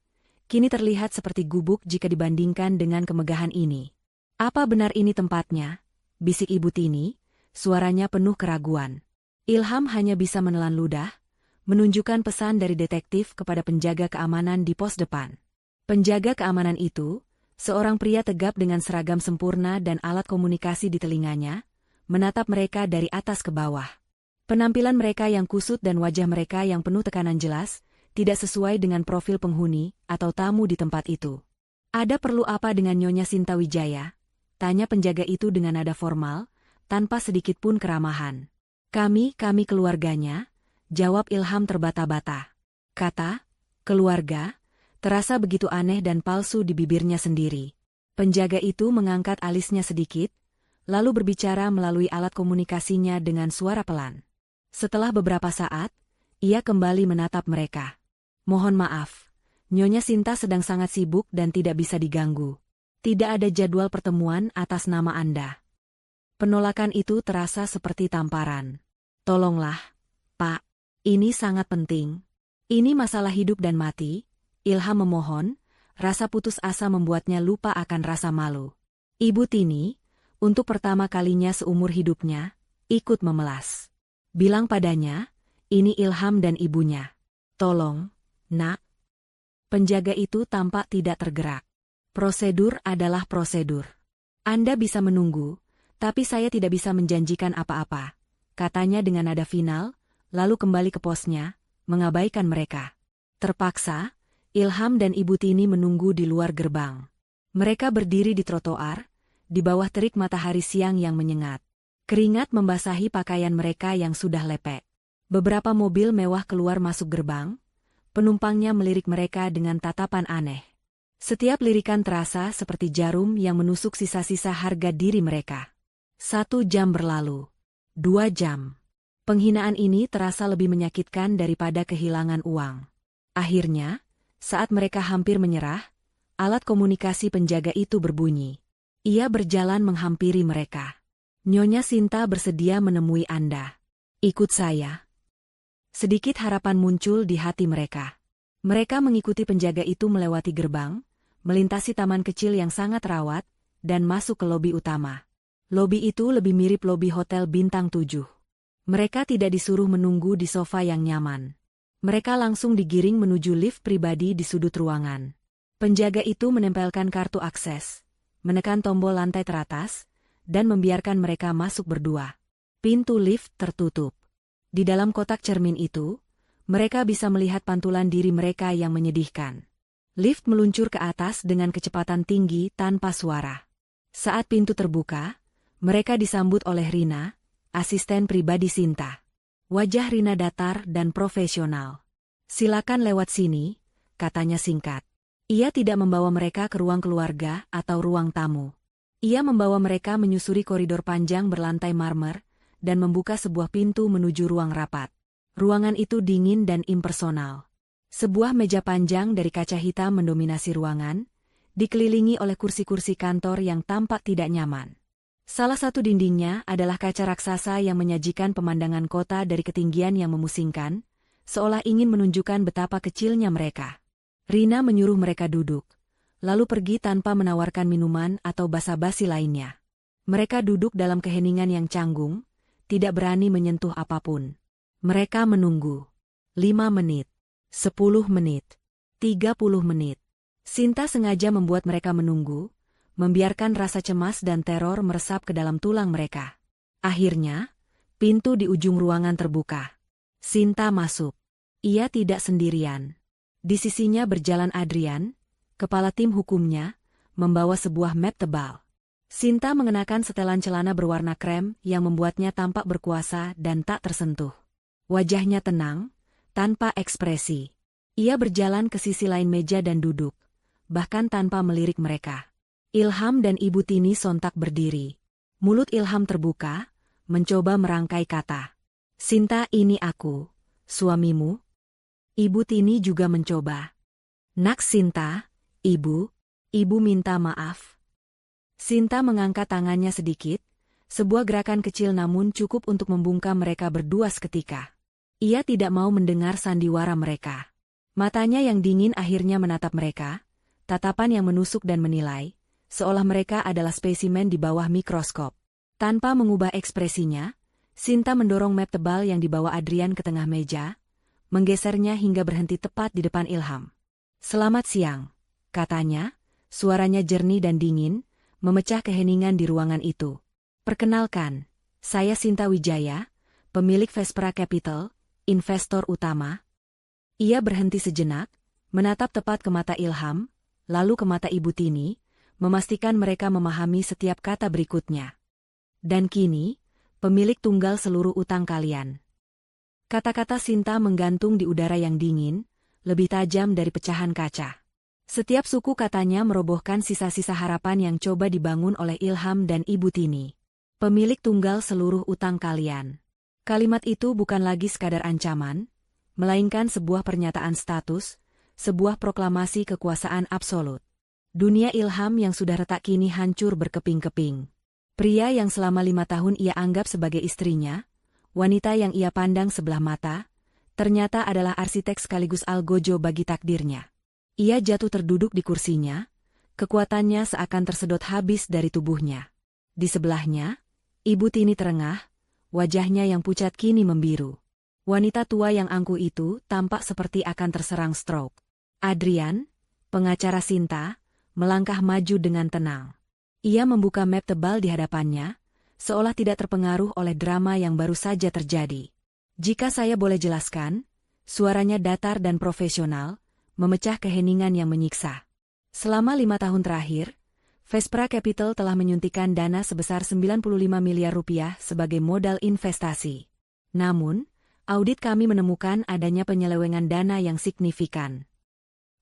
Speaker 1: kini terlihat seperti gubuk jika dibandingkan dengan kemegahan ini. Apa benar ini tempatnya? Bisik Ibu Tini, suaranya penuh keraguan. Ilham hanya bisa menelan ludah, menunjukkan pesan dari detektif kepada penjaga keamanan di pos depan. Penjaga keamanan itu, seorang pria tegap dengan seragam sempurna dan alat komunikasi di telinganya, menatap mereka dari atas ke bawah. Penampilan mereka yang kusut dan wajah mereka yang penuh tekanan jelas, tidak sesuai dengan profil penghuni atau tamu di tempat itu. Ada perlu apa dengan Nyonya Sinta Wijaya? Tanya penjaga itu dengan nada formal, tanpa sedikit pun keramahan. Kami keluarganya, jawab Ilham terbata-bata. Kata, keluarga, terasa begitu aneh dan palsu di bibirnya sendiri. Penjaga itu mengangkat alisnya sedikit, lalu berbicara melalui alat komunikasinya dengan suara pelan. Setelah beberapa saat, ia kembali menatap mereka. Mohon maaf, Nyonya Sinta sedang sangat sibuk dan tidak bisa diganggu. Tidak ada jadwal pertemuan atas nama Anda. Penolakan itu terasa seperti tamparan. Tolonglah, Pak. Ini sangat penting. Ini masalah hidup dan mati. Ilham memohon, rasa putus asa membuatnya lupa akan rasa malu. Ibu Tini, untuk pertama kalinya seumur hidupnya, ikut memelas. Bilang padanya, ini Ilham dan ibunya. Tolong, Nak. Penjaga itu tampak tidak tergerak. Prosedur adalah prosedur. Anda bisa menunggu, tapi saya tidak bisa menjanjikan apa-apa, katanya dengan nada final, lalu kembali ke posnya, mengabaikan mereka. Terpaksa, Ilham dan Ibu Tini menunggu di luar gerbang. Mereka berdiri di trotoar, di bawah terik matahari siang yang menyengat. Keringat membasahi pakaian mereka yang sudah lepek. Beberapa mobil mewah keluar masuk gerbang, penumpangnya melirik mereka dengan tatapan aneh. Setiap lirikan terasa seperti jarum yang menusuk sisa-sisa harga diri mereka. 1 jam berlalu. 2 jam. Penghinaan ini terasa lebih menyakitkan daripada kehilangan uang. Akhirnya, saat mereka hampir menyerah, alat komunikasi penjaga itu berbunyi. Ia berjalan menghampiri mereka. Nyonya Sinta bersedia menemui Anda. Ikut saya. Sedikit harapan muncul di hati mereka. Mereka mengikuti penjaga itu melewati gerbang, melintasi taman kecil yang sangat rawat, dan masuk ke lobi utama. Lobi itu lebih mirip lobi hotel bintang 7. Mereka tidak disuruh menunggu di sofa yang nyaman. Mereka langsung digiring menuju lift pribadi di sudut ruangan. Penjaga itu menempelkan kartu akses, menekan tombol lantai teratas, dan membiarkan mereka masuk berdua. Pintu lift tertutup. Di dalam kotak cermin itu, mereka bisa melihat pantulan diri mereka yang menyedihkan. Lift meluncur ke atas dengan kecepatan tinggi tanpa suara. Saat pintu terbuka, mereka disambut oleh Rina, asisten pribadi Sinta. Wajah Rina datar dan profesional. "Silakan lewat sini," katanya singkat. Ia tidak membawa mereka ke ruang keluarga atau ruang tamu. Ia membawa mereka menyusuri koridor panjang berlantai marmer, dan membuka sebuah pintu menuju ruang rapat. Ruangan itu dingin dan impersonal. Sebuah meja panjang dari kaca hitam mendominasi ruangan, dikelilingi oleh kursi-kursi kantor yang tampak tidak nyaman. Salah satu dindingnya adalah kaca raksasa yang menyajikan pemandangan kota dari ketinggian yang memusingkan, seolah ingin menunjukkan betapa kecilnya mereka. Rina menyuruh mereka duduk, lalu pergi tanpa menawarkan minuman atau basa-basi lainnya. Mereka duduk dalam keheningan yang canggung, tidak berani menyentuh apapun. Mereka menunggu. 5 menit, 10 menit, 30 menit. Sinta sengaja membuat mereka menunggu, membiarkan rasa cemas dan teror meresap ke dalam tulang mereka. Akhirnya, pintu di ujung ruangan terbuka. Sinta masuk. Ia tidak sendirian. Di sisinya berjalan Adrian, kepala tim hukumnya, membawa sebuah map tebal. Sinta mengenakan setelan celana berwarna krem yang membuatnya tampak berkuasa dan tak tersentuh. Wajahnya tenang, tanpa ekspresi. Ia berjalan ke sisi lain meja dan duduk, bahkan tanpa melirik mereka. Ilham dan Ibu Tini sontak berdiri. Mulut Ilham terbuka, mencoba merangkai kata. "Sinta, ini aku, suamimu." Ibu Tini juga mencoba. "Nak Sinta, Ibu minta maaf." Sinta mengangkat tangannya sedikit, sebuah gerakan kecil namun cukup untuk membungkam mereka berdua seketika. Ia tidak mau mendengar sandiwara mereka. Matanya yang dingin akhirnya menatap mereka, tatapan yang menusuk dan menilai, seolah mereka adalah spesimen di bawah mikroskop. Tanpa mengubah ekspresinya, Sinta mendorong map tebal yang dibawa Adrian ke tengah meja, menggesernya hingga berhenti tepat di depan Ilham. "Selamat siang," katanya, suaranya jernih dan dingin, memecah keheningan di ruangan itu. "Perkenalkan, saya Sinta Wijaya, pemilik Vespera Capital, investor utama." Ia berhenti sejenak, menatap tepat ke mata Ilham, lalu ke mata Ibu Tini, memastikan mereka memahami setiap kata berikutnya. "Dan kini, pemilik tunggal seluruh utang kalian." Kata-kata Sinta menggantung di udara yang dingin, lebih tajam dari pecahan kaca. Setiap suku katanya merobohkan sisa-sisa harapan yang coba dibangun oleh Ilham dan Ibu Tini. "Pemilik tunggal seluruh utang kalian." Kalimat itu bukan lagi sekadar ancaman, melainkan sebuah pernyataan status, sebuah proklamasi kekuasaan absolut. Dunia Ilham yang sudah retak kini hancur berkeping-keping. Pria yang selama 5 tahun ia anggap sebagai istrinya, wanita yang ia pandang sebelah mata, ternyata adalah arsitek sekaligus algojo bagi takdirnya. Ia jatuh terduduk di kursinya, kekuatannya seakan tersedot habis dari tubuhnya. Di sebelahnya, Ibu Tini terengah, wajahnya yang pucat kini membiru. Wanita tua yang angkuh itu tampak seperti akan terserang stroke. Adrian, pengacara Sinta, melangkah maju dengan tenang. Ia membuka map tebal di hadapannya, seolah tidak terpengaruh oleh drama yang baru saja terjadi. "Jika saya boleh jelaskan," suaranya datar dan profesional, memecah keheningan yang menyiksa. "Selama 5 tahun terakhir, Vespera Capital telah menyuntikkan dana sebesar 95 miliar rupiah sebagai modal investasi. Namun, audit kami menemukan adanya penyelewengan dana yang signifikan."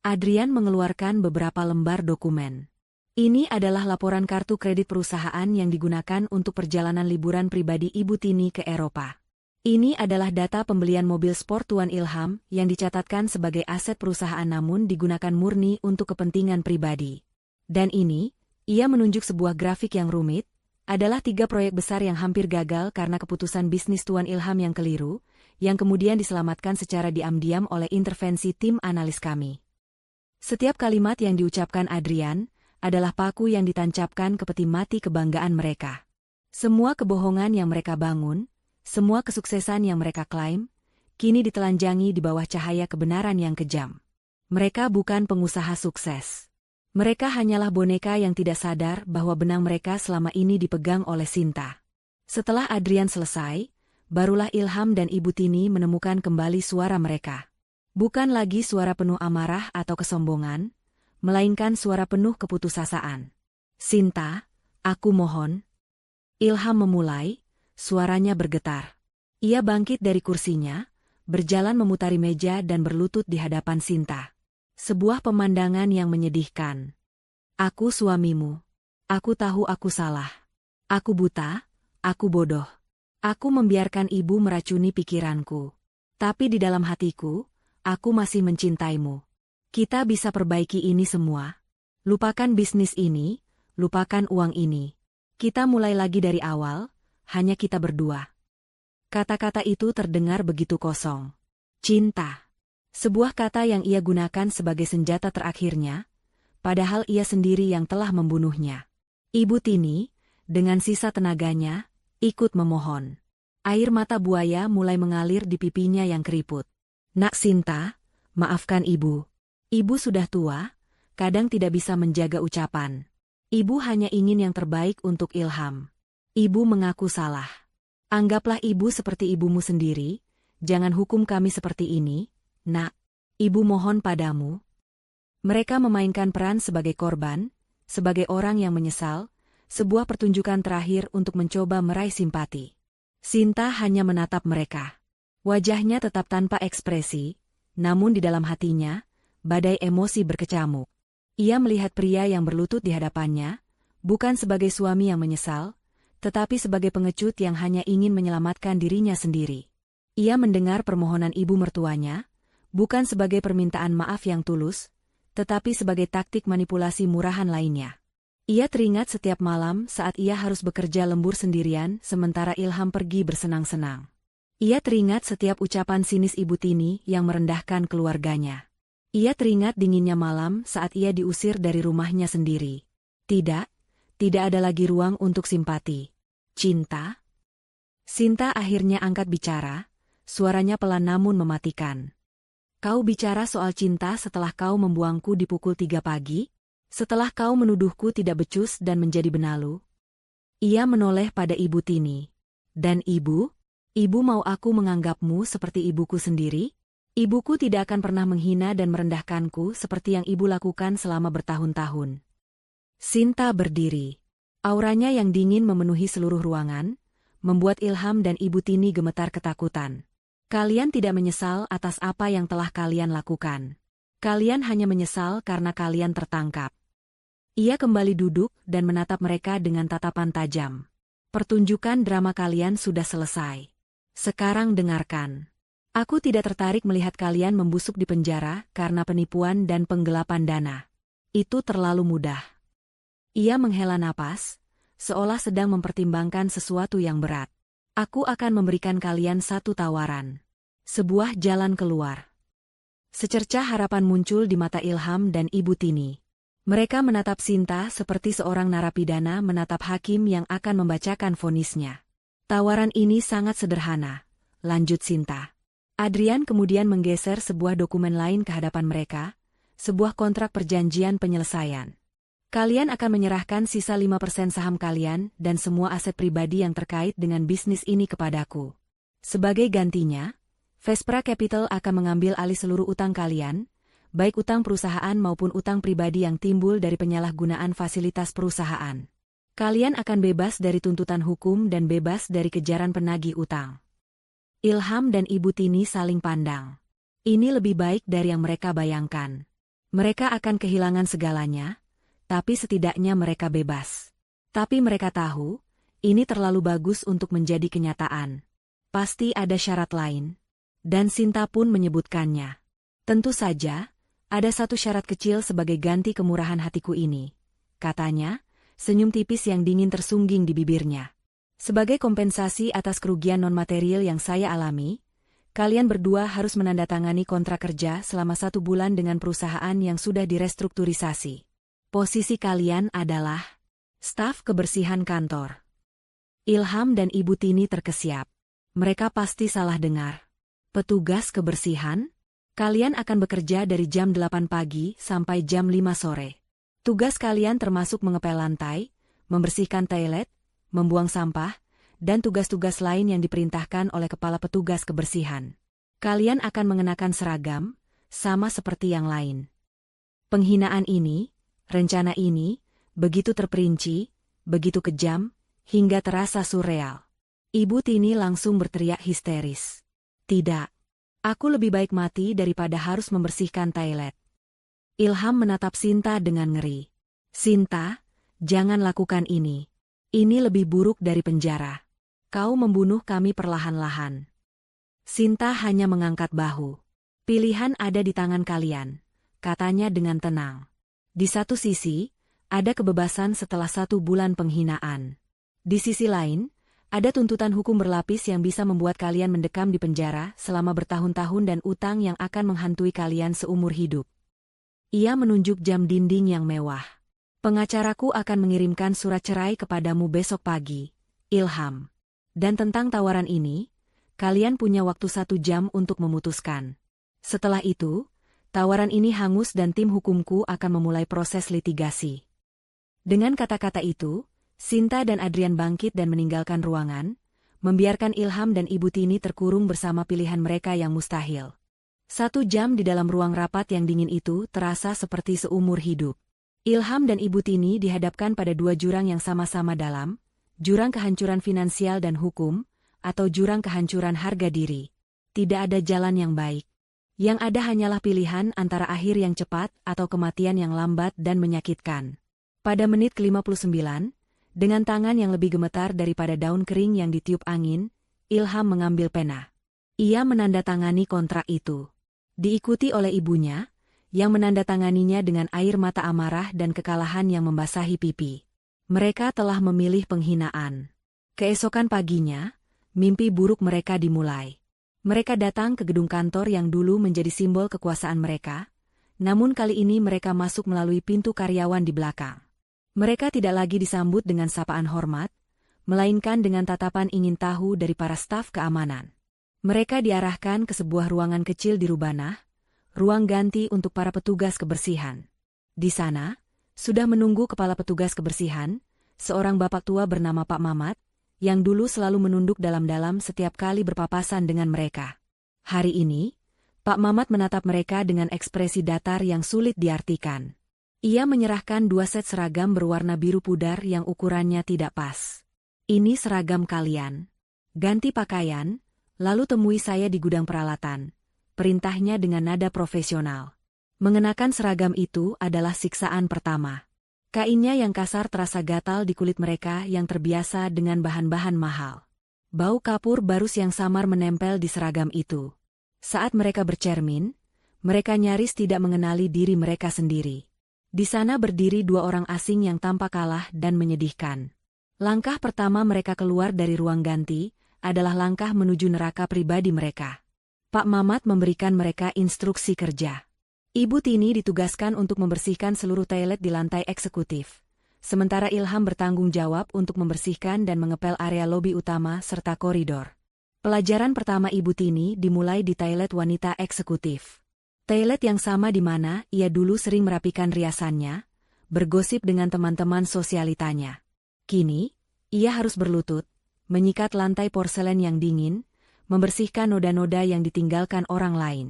Speaker 1: Adrian mengeluarkan beberapa lembar dokumen. Ini adalah laporan kartu kredit perusahaan yang digunakan untuk perjalanan liburan pribadi Ibu Tini ke Eropa. Ini adalah data pembelian mobil sport Tuan Ilham yang dicatatkan sebagai aset perusahaan namun digunakan murni untuk kepentingan pribadi. Dan ini, ia menunjuk sebuah grafik yang rumit, adalah 3 proyek besar yang hampir gagal karena keputusan bisnis Tuan Ilham yang keliru, yang kemudian diselamatkan secara diam-diam oleh intervensi tim analis kami. Setiap kalimat yang diucapkan Adrian adalah paku yang ditancapkan ke peti mati kebanggaan mereka. Semua kebohongan yang mereka bangun, semua kesuksesan yang mereka klaim, kini ditelanjangi di bawah cahaya kebenaran yang kejam. Mereka bukan pengusaha sukses. Mereka hanyalah boneka yang tidak sadar bahwa benang mereka selama ini dipegang oleh Sinta. Setelah Adrian selesai, barulah Ilham dan Ibu Tini menemukan kembali suara mereka. Bukan lagi suara penuh amarah atau kesombongan, melainkan suara penuh keputusasaan. Sinta, aku mohon. Ilham memulai, suaranya bergetar. Ia bangkit dari kursinya, berjalan memutari meja dan berlutut di hadapan Sinta. Sebuah pemandangan yang menyedihkan. Aku suamimu. Aku tahu aku salah. Aku buta, aku bodoh. Aku membiarkan ibu meracuni pikiranku. Tapi di dalam hatiku, aku masih mencintaimu. Kita bisa perbaiki ini semua. Lupakan bisnis ini, lupakan uang ini. Kita mulai lagi dari awal, hanya kita berdua. Kata-kata itu terdengar begitu kosong. Cinta. Sebuah kata yang ia gunakan sebagai senjata terakhirnya, padahal ia sendiri yang telah membunuhnya. Ibu Tini, dengan sisa tenaganya, ikut memohon. Air mata buaya mulai mengalir di pipinya yang keriput. Nak Sinta, maafkan ibu. Ibu sudah tua, kadang tidak bisa menjaga ucapan. Ibu hanya ingin yang terbaik untuk Ilham. Ibu mengaku salah. Anggaplah ibu seperti ibumu sendiri, jangan hukum kami seperti ini, nak. Ibu mohon padamu. Mereka memainkan peran sebagai korban, sebagai orang yang menyesal, sebuah pertunjukan terakhir untuk mencoba meraih simpati. Sinta hanya menatap mereka. Wajahnya tetap tanpa ekspresi, namun di dalam hatinya, badai emosi berkecamuk. Ia melihat pria yang berlutut di hadapannya, bukan sebagai suami yang menyesal, tetapi sebagai pengecut yang hanya ingin menyelamatkan dirinya sendiri. Ia mendengar permohonan ibu mertuanya, bukan sebagai permintaan maaf yang tulus, tetapi sebagai taktik manipulasi murahan lainnya. Ia teringat setiap malam saat ia harus bekerja lembur sendirian sementara Ilham pergi bersenang-senang. Ia teringat setiap ucapan sinis Ibu Tini yang merendahkan keluarganya. Ia teringat dinginnya malam saat ia diusir dari rumahnya sendiri. Tidak ada lagi ruang untuk simpati. Cinta? Sinta akhirnya angkat bicara, suaranya pelan namun mematikan. Kau bicara soal cinta setelah kau membuangku di pukul 3 pagi? Setelah kau menuduhku tidak becus dan menjadi benalu? Ia menoleh pada Ibu Tini. Dan ibu? Ibu mau aku menganggapmu seperti ibuku sendiri? Ibuku tidak akan pernah menghina dan merendahkanku seperti yang ibu lakukan selama bertahun-tahun. Sinta berdiri. Auranya yang dingin memenuhi seluruh ruangan, membuat Ilham dan Ibu Tini gemetar ketakutan. Kalian tidak menyesal atas apa yang telah kalian lakukan. Kalian hanya menyesal karena kalian tertangkap. Ia kembali duduk dan menatap mereka dengan tatapan tajam. Pertunjukan drama kalian sudah selesai. Sekarang dengarkan. Aku tidak tertarik melihat kalian membusuk di penjara karena penipuan dan penggelapan dana. Itu terlalu mudah. Ia menghela napas, seolah sedang mempertimbangkan sesuatu yang berat. Aku akan memberikan kalian satu tawaran. Sebuah jalan keluar. Secercah harapan muncul di mata Ilham dan Ibu Tini. Mereka menatap Sinta seperti seorang narapidana menatap hakim yang akan membacakan vonisnya. Tawaran ini sangat sederhana, lanjut Sinta. Adrian kemudian menggeser sebuah dokumen lain ke hadapan mereka, sebuah kontrak perjanjian penyelesaian. Kalian akan menyerahkan sisa 5% saham kalian dan semua aset pribadi yang terkait dengan bisnis ini kepadaku. Sebagai gantinya, Vespra Capital akan mengambil alih seluruh utang kalian, baik utang perusahaan maupun utang pribadi yang timbul dari penyalahgunaan fasilitas perusahaan. Kalian akan bebas dari tuntutan hukum dan bebas dari kejaran penagih utang. Ilham dan Ibu Tini saling pandang. Ini lebih baik dari yang mereka bayangkan. Mereka akan kehilangan segalanya, tapi setidaknya mereka bebas. Tapi mereka tahu, ini terlalu bagus untuk menjadi kenyataan. Pasti ada syarat lain. Dan Sinta pun menyebutkannya. Tentu saja, ada satu syarat kecil sebagai ganti kemurahan hatiku ini. Katanya, senyum tipis yang dingin tersungging di bibirnya. Sebagai kompensasi atas kerugian non-material yang saya alami, Kalian berdua harus menandatangani kontrak kerja selama 1 bulan dengan perusahaan yang sudah direstrukturisasi. Posisi kalian adalah staf kebersihan kantor. Ilham dan Ibu Tini terkesiap. Mereka pasti salah dengar. Petugas kebersihan? Kalian akan bekerja dari jam 8 pagi sampai jam 5 sore. Tugas kalian termasuk mengepel lantai, membersihkan toilet, membuang sampah, dan tugas-tugas lain yang diperintahkan oleh kepala petugas kebersihan. Kalian akan mengenakan seragam, sama seperti yang lain. Penghinaan ini, rencana ini, begitu terperinci, begitu kejam, hingga terasa surreal. Ibu Tini langsung berteriak histeris. Tidak. Aku lebih baik mati daripada harus membersihkan toilet. Ilham menatap Sinta dengan ngeri. Sinta, jangan lakukan ini. Ini lebih buruk dari penjara. Kau membunuh kami perlahan-lahan. Sinta hanya mengangkat bahu. Pilihan ada di tangan kalian, katanya dengan tenang. Di satu sisi, ada kebebasan setelah 1 bulan penghinaan. Di sisi lain, ada tuntutan hukum berlapis yang bisa membuat kalian mendekam di penjara selama bertahun-tahun dan utang yang akan menghantui kalian seumur hidup. Ia menunjuk jam dinding yang mewah. Pengacaraku akan mengirimkan surat cerai kepadamu besok pagi, Ilham. Dan tentang tawaran ini, kalian punya waktu 1 jam untuk memutuskan. Setelah itu, tawaran ini hangus dan tim hukumku akan memulai proses litigasi. Dengan kata-kata itu, Sinta dan Adrian bangkit dan meninggalkan ruangan, membiarkan Ilham dan Ibu Tini terkurung bersama pilihan mereka yang mustahil. 1 jam di dalam ruang rapat yang dingin itu terasa seperti seumur hidup. Ilham dan Ibu Tini dihadapkan pada 2 jurang yang sama-sama dalam, jurang kehancuran finansial dan hukum, atau jurang kehancuran harga diri. Tidak ada jalan yang baik. Yang ada hanyalah pilihan antara akhir yang cepat atau kematian yang lambat dan menyakitkan. Pada menit ke-59, dengan tangan yang lebih gemetar daripada daun kering yang ditiup angin, Ilham mengambil pena. Ia menandatangani kontrak itu. Diikuti oleh ibunya, yang menandatanganinya dengan air mata amarah dan kekalahan yang membasahi pipi. Mereka telah memilih penghinaan. Keesokan paginya, mimpi buruk mereka dimulai. Mereka datang ke gedung kantor yang dulu menjadi simbol kekuasaan mereka, namun kali ini mereka masuk melalui pintu karyawan di belakang. Mereka tidak lagi disambut dengan sapaan hormat, melainkan dengan tatapan ingin tahu dari para staf keamanan. Mereka diarahkan ke sebuah ruangan kecil di Rubanah, ruang ganti untuk para petugas kebersihan. Di sana, sudah menunggu kepala petugas kebersihan, seorang bapak tua bernama Pak Mamat, yang dulu selalu menunduk dalam-dalam setiap kali berpapasan dengan mereka. Hari ini, Pak Mamat menatap mereka dengan ekspresi datar yang sulit diartikan. Ia menyerahkan 2 set seragam berwarna biru pudar yang ukurannya tidak pas. Ini seragam kalian. Ganti pakaian, lalu temui saya di gudang peralatan. Perintahnya dengan nada profesional. Mengenakan seragam itu adalah siksaan pertama. Kainnya yang kasar terasa gatal di kulit mereka yang terbiasa dengan bahan-bahan mahal. Bau kapur barus yang samar menempel di seragam itu. Saat mereka bercermin, mereka nyaris tidak mengenali diri mereka sendiri. Di sana berdiri 2 orang asing yang tampak kalah dan menyedihkan. Langkah pertama mereka keluar dari ruang ganti adalah langkah menuju neraka pribadi mereka. Pak Mamat memberikan mereka instruksi kerja. Ibu Tini ditugaskan untuk membersihkan seluruh toilet di lantai eksekutif. Sementara Ilham bertanggung jawab untuk membersihkan dan mengepel area lobi utama serta koridor. Pelajaran pertama Ibu Tini dimulai di toilet wanita eksekutif. Toilet yang sama di mana ia dulu sering merapikan riasannya, bergosip dengan teman-teman sosialitanya. Kini, ia harus berlutut, menyikat lantai porselen yang dingin, membersihkan noda-noda yang ditinggalkan orang lain.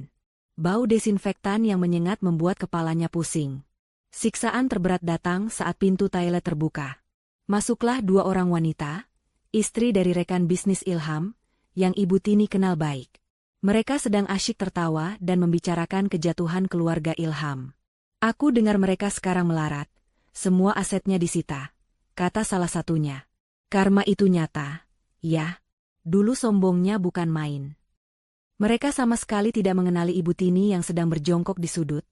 Speaker 1: Bau desinfektan yang menyengat membuat kepalanya pusing. Siksaan terberat datang saat pintu toilet terbuka. Masuklah 2 orang wanita, istri dari rekan bisnis Ilham, yang Ibu Tini kenal baik. Mereka sedang asyik tertawa dan membicarakan kejatuhan keluarga Ilham. Aku dengar mereka sekarang melarat. Semua asetnya disita, kata salah satunya. Karma itu nyata, ya. Dulu sombongnya bukan main. Mereka sama sekali tidak mengenali Ibu Tini yang sedang berjongkok di sudut,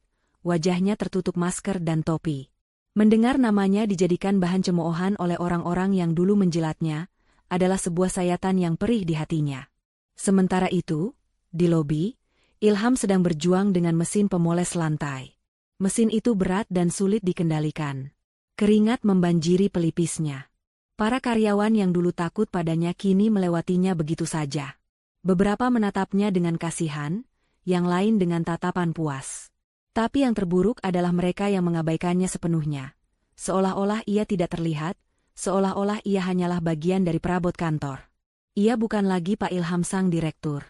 Speaker 1: wajahnya tertutup masker dan topi. Mendengar namanya dijadikan bahan cemoohan oleh orang-orang yang dulu menjilatnya, adalah sebuah sayatan yang perih di hatinya. Sementara itu, Di lobi, Ilham sedang berjuang dengan mesin pemoles lantai. Mesin itu berat dan sulit dikendalikan. Keringat membanjiri pelipisnya. Para karyawan yang dulu takut padanya kini melewatinya begitu saja. Beberapa menatapnya dengan kasihan, yang lain dengan tatapan puas. Tapi yang terburuk adalah mereka yang mengabaikannya sepenuhnya. Seolah-olah ia tidak terlihat, seolah-olah ia hanyalah bagian dari perabot kantor. Ia bukan lagi Pak Ilham sang direktur.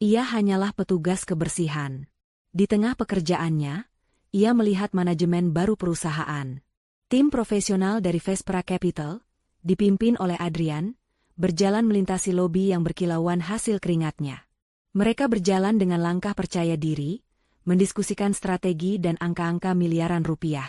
Speaker 1: Ia hanyalah petugas kebersihan. Di tengah pekerjaannya, ia melihat manajemen baru perusahaan. Tim profesional dari Vespra Capital, dipimpin oleh Adrian, berjalan melintasi lobi yang berkilauan hasil keringatnya. Mereka berjalan dengan langkah percaya diri, mendiskusikan strategi dan angka-angka miliaran rupiah.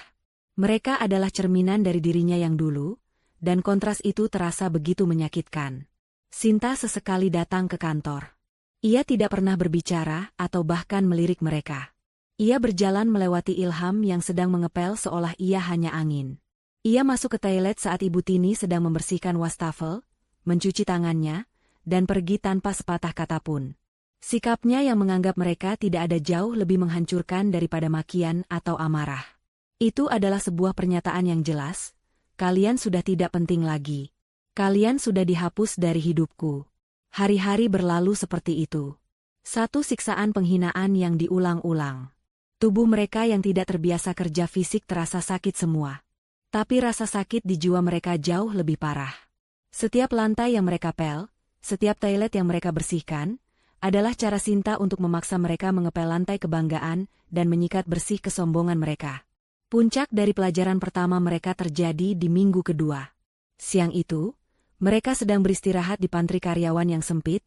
Speaker 1: Mereka adalah cerminan dari dirinya yang dulu, dan kontras itu terasa begitu menyakitkan. Sinta sesekali datang ke kantor. Ia tidak pernah berbicara atau bahkan melirik mereka. Ia berjalan melewati Ilham yang sedang mengepel seolah ia hanya angin. Ia masuk ke toilet saat Ibu Tini sedang membersihkan wastafel, mencuci tangannya, dan pergi tanpa sepatah kata pun. Sikapnya yang menganggap mereka tidak ada jauh lebih menghancurkan daripada makian atau amarah. Itu adalah sebuah pernyataan yang jelas, kalian sudah tidak penting lagi. Kalian sudah dihapus dari hidupku. Hari-hari berlalu seperti itu. Satu siksaan penghinaan yang diulang-ulang. Tubuh mereka yang tidak terbiasa kerja fisik terasa sakit semua. Tapi rasa sakit di jiwa mereka jauh lebih parah. Setiap lantai yang mereka pel, setiap toilet yang mereka bersihkan, adalah cara Sinta untuk memaksa mereka mengepel lantai kebanggaan dan menyikat bersih kesombongan mereka. Puncak dari pelajaran pertama mereka terjadi di minggu kedua. Siang itu, mereka sedang beristirahat di pantry karyawan yang sempit,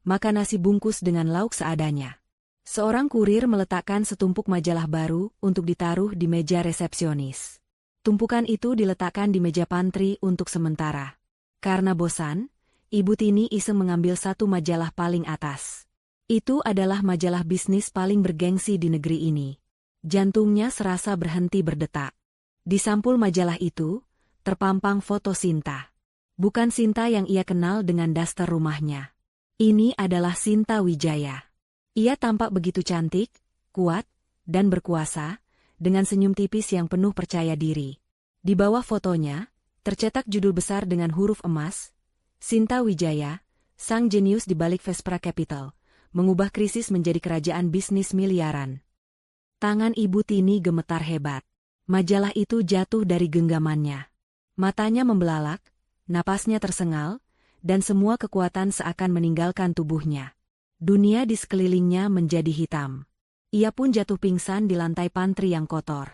Speaker 1: makan nasi bungkus dengan lauk seadanya. Seorang kurir meletakkan setumpuk majalah baru untuk ditaruh di meja resepsionis. Tumpukan itu diletakkan di meja pantry untuk sementara. Karena bosan, Ibu Tini iseng mengambil satu majalah paling atas. Itu adalah majalah bisnis paling bergengsi di negeri ini. Jantungnya serasa berhenti berdetak. Di sampul majalah itu, terpampang foto Sinta. Bukan Sinta yang ia kenal dengan daster rumahnya. Ini adalah Sinta Wijaya. Ia tampak begitu cantik, kuat, dan berkuasa, dengan senyum tipis yang penuh percaya diri. Di bawah fotonya, tercetak judul besar dengan huruf emas, Sinta Wijaya, sang jenius di balik Vespra Capital, mengubah krisis menjadi kerajaan bisnis miliaran. Tangan Ibu Tini gemetar hebat. Majalah itu jatuh dari genggamannya. Matanya membelalak, napasnya tersengal, dan semua kekuatan seakan meninggalkan tubuhnya. Dunia di sekelilingnya menjadi hitam. Ia pun jatuh pingsan di lantai pantry yang kotor.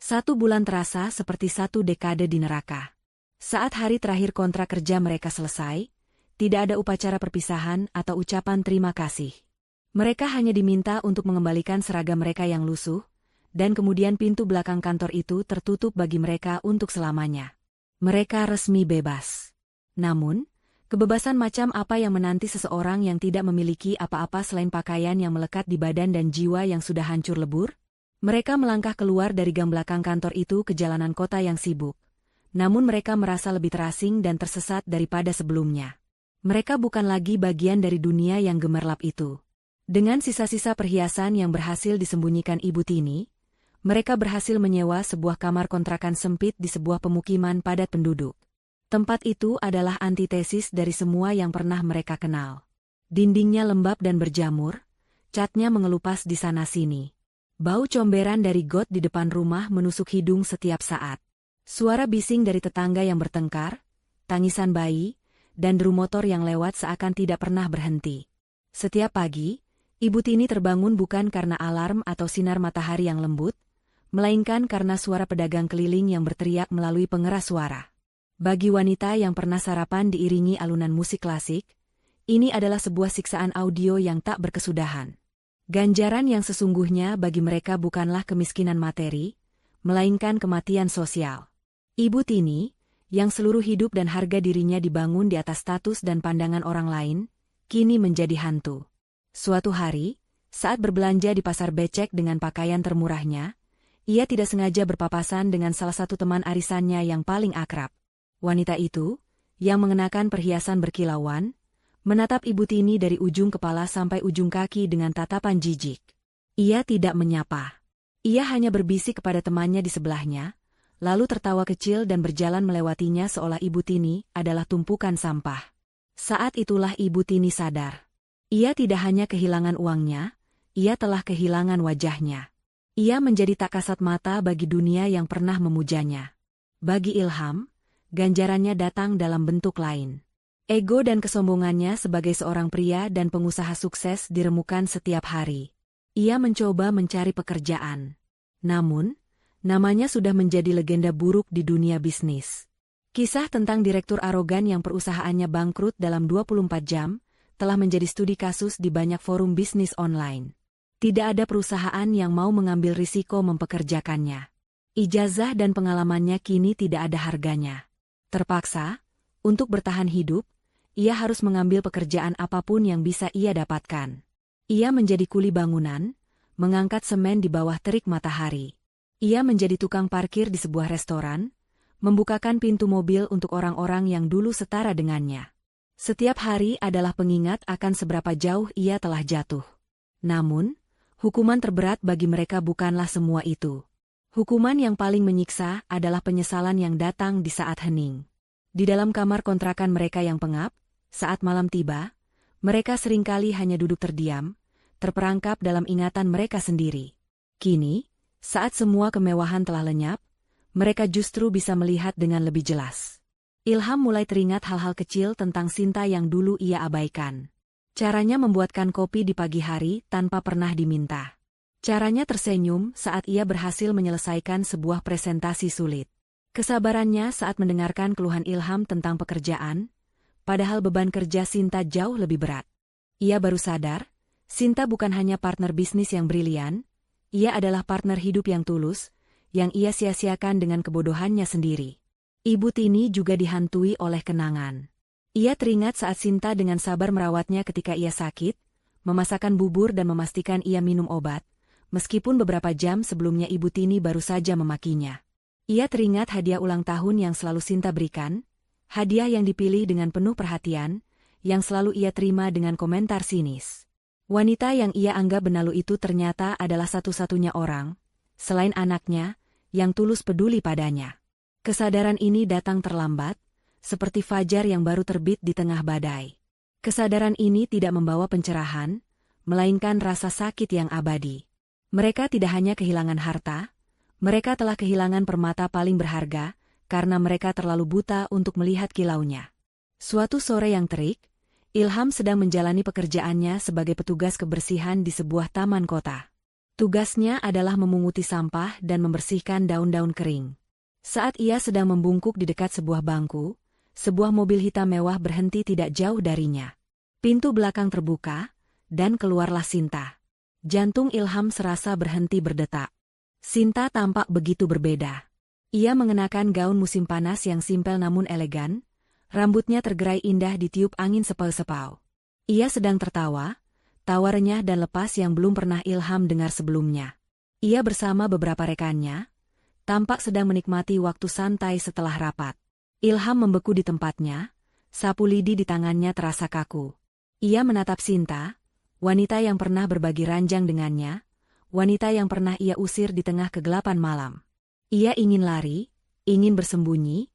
Speaker 1: 1 bulan terasa seperti 1 dekade di neraka. Saat hari terakhir kontrak kerja mereka selesai, tidak ada upacara perpisahan atau ucapan terima kasih. Mereka hanya diminta untuk mengembalikan seragam mereka yang lusuh, dan kemudian pintu belakang kantor itu tertutup bagi mereka untuk selamanya. Mereka resmi bebas. Namun, kebebasan macam apa yang menanti seseorang yang tidak memiliki apa-apa selain pakaian yang melekat di badan dan jiwa yang sudah hancur lebur? Mereka melangkah keluar dari gang belakang kantor itu ke jalanan kota yang sibuk. Namun mereka merasa lebih terasing dan tersesat daripada sebelumnya. Mereka bukan lagi bagian dari dunia yang gemerlap itu. Dengan sisa-sisa perhiasan yang berhasil disembunyikan Ibu Tini, mereka berhasil menyewa sebuah kamar kontrakan sempit di sebuah pemukiman padat penduduk. Tempat itu adalah antitesis dari semua yang pernah mereka kenal. Dindingnya lembab dan berjamur, catnya mengelupas di sana-sini. Bau comberan dari got di depan rumah menusuk hidung setiap saat. Suara bising dari tetangga yang bertengkar, tangisan bayi, dan deru motor yang lewat seakan tidak pernah berhenti. Setiap pagi, Ibu Tini terbangun bukan karena alarm atau sinar matahari yang lembut, melainkan karena suara pedagang keliling yang berteriak melalui pengeras suara. Bagi wanita yang pernah sarapan diiringi alunan musik klasik, ini adalah sebuah siksaan audio yang tak berkesudahan. Ganjaran yang sesungguhnya bagi mereka bukanlah kemiskinan materi, melainkan kematian sosial. Ibu Tini, yang seluruh hidup dan harga dirinya dibangun di atas status dan pandangan orang lain, kini menjadi hantu. Suatu hari, saat berbelanja di pasar becek dengan pakaian termurahnya, ia tidak sengaja berpapasan dengan salah satu teman arisannya yang paling akrab. Wanita itu, yang mengenakan perhiasan berkilauan, menatap Ibu Tini dari ujung kepala sampai ujung kaki dengan tatapan jijik. Ia tidak menyapa. Ia hanya berbisik kepada temannya di sebelahnya, lalu tertawa kecil dan berjalan melewatinya seolah Ibu Tini adalah tumpukan sampah. Saat itulah Ibu Tini sadar. Ia tidak hanya kehilangan uangnya, ia telah kehilangan wajahnya. Ia menjadi tak kasat mata bagi dunia yang pernah memujanya. Bagi Ilham, ganjarannya datang dalam bentuk lain. Ego dan kesombongannya sebagai seorang pria dan pengusaha sukses diremukan setiap hari. Ia mencoba mencari pekerjaan. Namun, namanya sudah menjadi legenda buruk di dunia bisnis. Kisah tentang direktur arogan yang perusahaannya bangkrut dalam 24 jam, telah menjadi studi kasus di banyak forum bisnis online. Tidak ada perusahaan yang mau mengambil risiko mempekerjakannya. Ijazah dan pengalamannya kini tidak ada harganya. Terpaksa, untuk bertahan hidup, ia harus mengambil pekerjaan apapun yang bisa ia dapatkan. Ia menjadi kuli bangunan, mengangkat semen di bawah terik matahari. Ia menjadi tukang parkir di sebuah restoran, membukakan pintu mobil untuk orang-orang yang dulu setara dengannya. Setiap hari adalah pengingat akan seberapa jauh ia telah jatuh. Namun, hukuman terberat bagi mereka bukanlah semua itu. Hukuman yang paling menyiksa adalah penyesalan yang datang di saat hening. Di dalam kamar kontrakan mereka yang pengap, saat malam tiba, mereka seringkali hanya duduk terdiam, terperangkap dalam ingatan mereka sendiri. Kini, saat semua kemewahan telah lenyap, mereka justru bisa melihat dengan lebih jelas. Ilham mulai teringat hal-hal kecil tentang Sinta yang dulu ia abaikan. Caranya membuatkan kopi di pagi hari tanpa pernah diminta. Caranya tersenyum saat ia berhasil menyelesaikan sebuah presentasi sulit. Kesabarannya saat mendengarkan keluhan Ilham tentang pekerjaan, padahal beban kerja Sinta jauh lebih berat. Ia baru sadar, Sinta bukan hanya partner bisnis yang brilian, ia adalah partner hidup yang tulus, yang ia sia-siakan dengan kebodohannya sendiri. Ibu Tini juga dihantui oleh kenangan. Ia teringat saat Sinta dengan sabar merawatnya ketika ia sakit, memasakkan bubur dan memastikan ia minum obat, meskipun beberapa jam sebelumnya Ibu Tini baru saja memakinya. Ia teringat hadiah ulang tahun yang selalu Sinta berikan, hadiah yang dipilih dengan penuh perhatian, yang selalu ia terima dengan komentar sinis. Wanita yang ia anggap benalu itu ternyata adalah satu-satunya orang, selain anaknya, yang tulus peduli padanya. Kesadaran ini datang terlambat, seperti fajar yang baru terbit di tengah badai. Kesadaran ini tidak membawa pencerahan, melainkan rasa sakit yang abadi. Mereka tidak hanya kehilangan harta, mereka telah kehilangan permata paling berharga, karena mereka terlalu buta untuk melihat kilaunya. Suatu sore yang terik, Ilham sedang menjalani pekerjaannya sebagai petugas kebersihan di sebuah taman kota. Tugasnya adalah memunguti sampah dan membersihkan daun-daun kering. Saat ia sedang membungkuk di dekat sebuah bangku, sebuah mobil hitam mewah berhenti tidak jauh darinya. Pintu belakang terbuka, dan keluarlah Sinta. Jantung Ilham serasa berhenti berdetak. Sinta tampak begitu berbeda. Ia mengenakan gaun musim panas yang simpel namun elegan, rambutnya tergerai indah ditiup angin sepau-sepau. Ia sedang tertawa, tawa renyah dan lepas yang belum pernah Ilham dengar sebelumnya. Ia bersama beberapa rekannya, tampak sedang menikmati waktu santai setelah rapat. Ilham membeku di tempatnya, sapu lidi di tangannya terasa kaku. Ia menatap Sinta, wanita yang pernah berbagi ranjang dengannya, wanita yang pernah ia usir di tengah kegelapan malam. Ia ingin lari, ingin bersembunyi,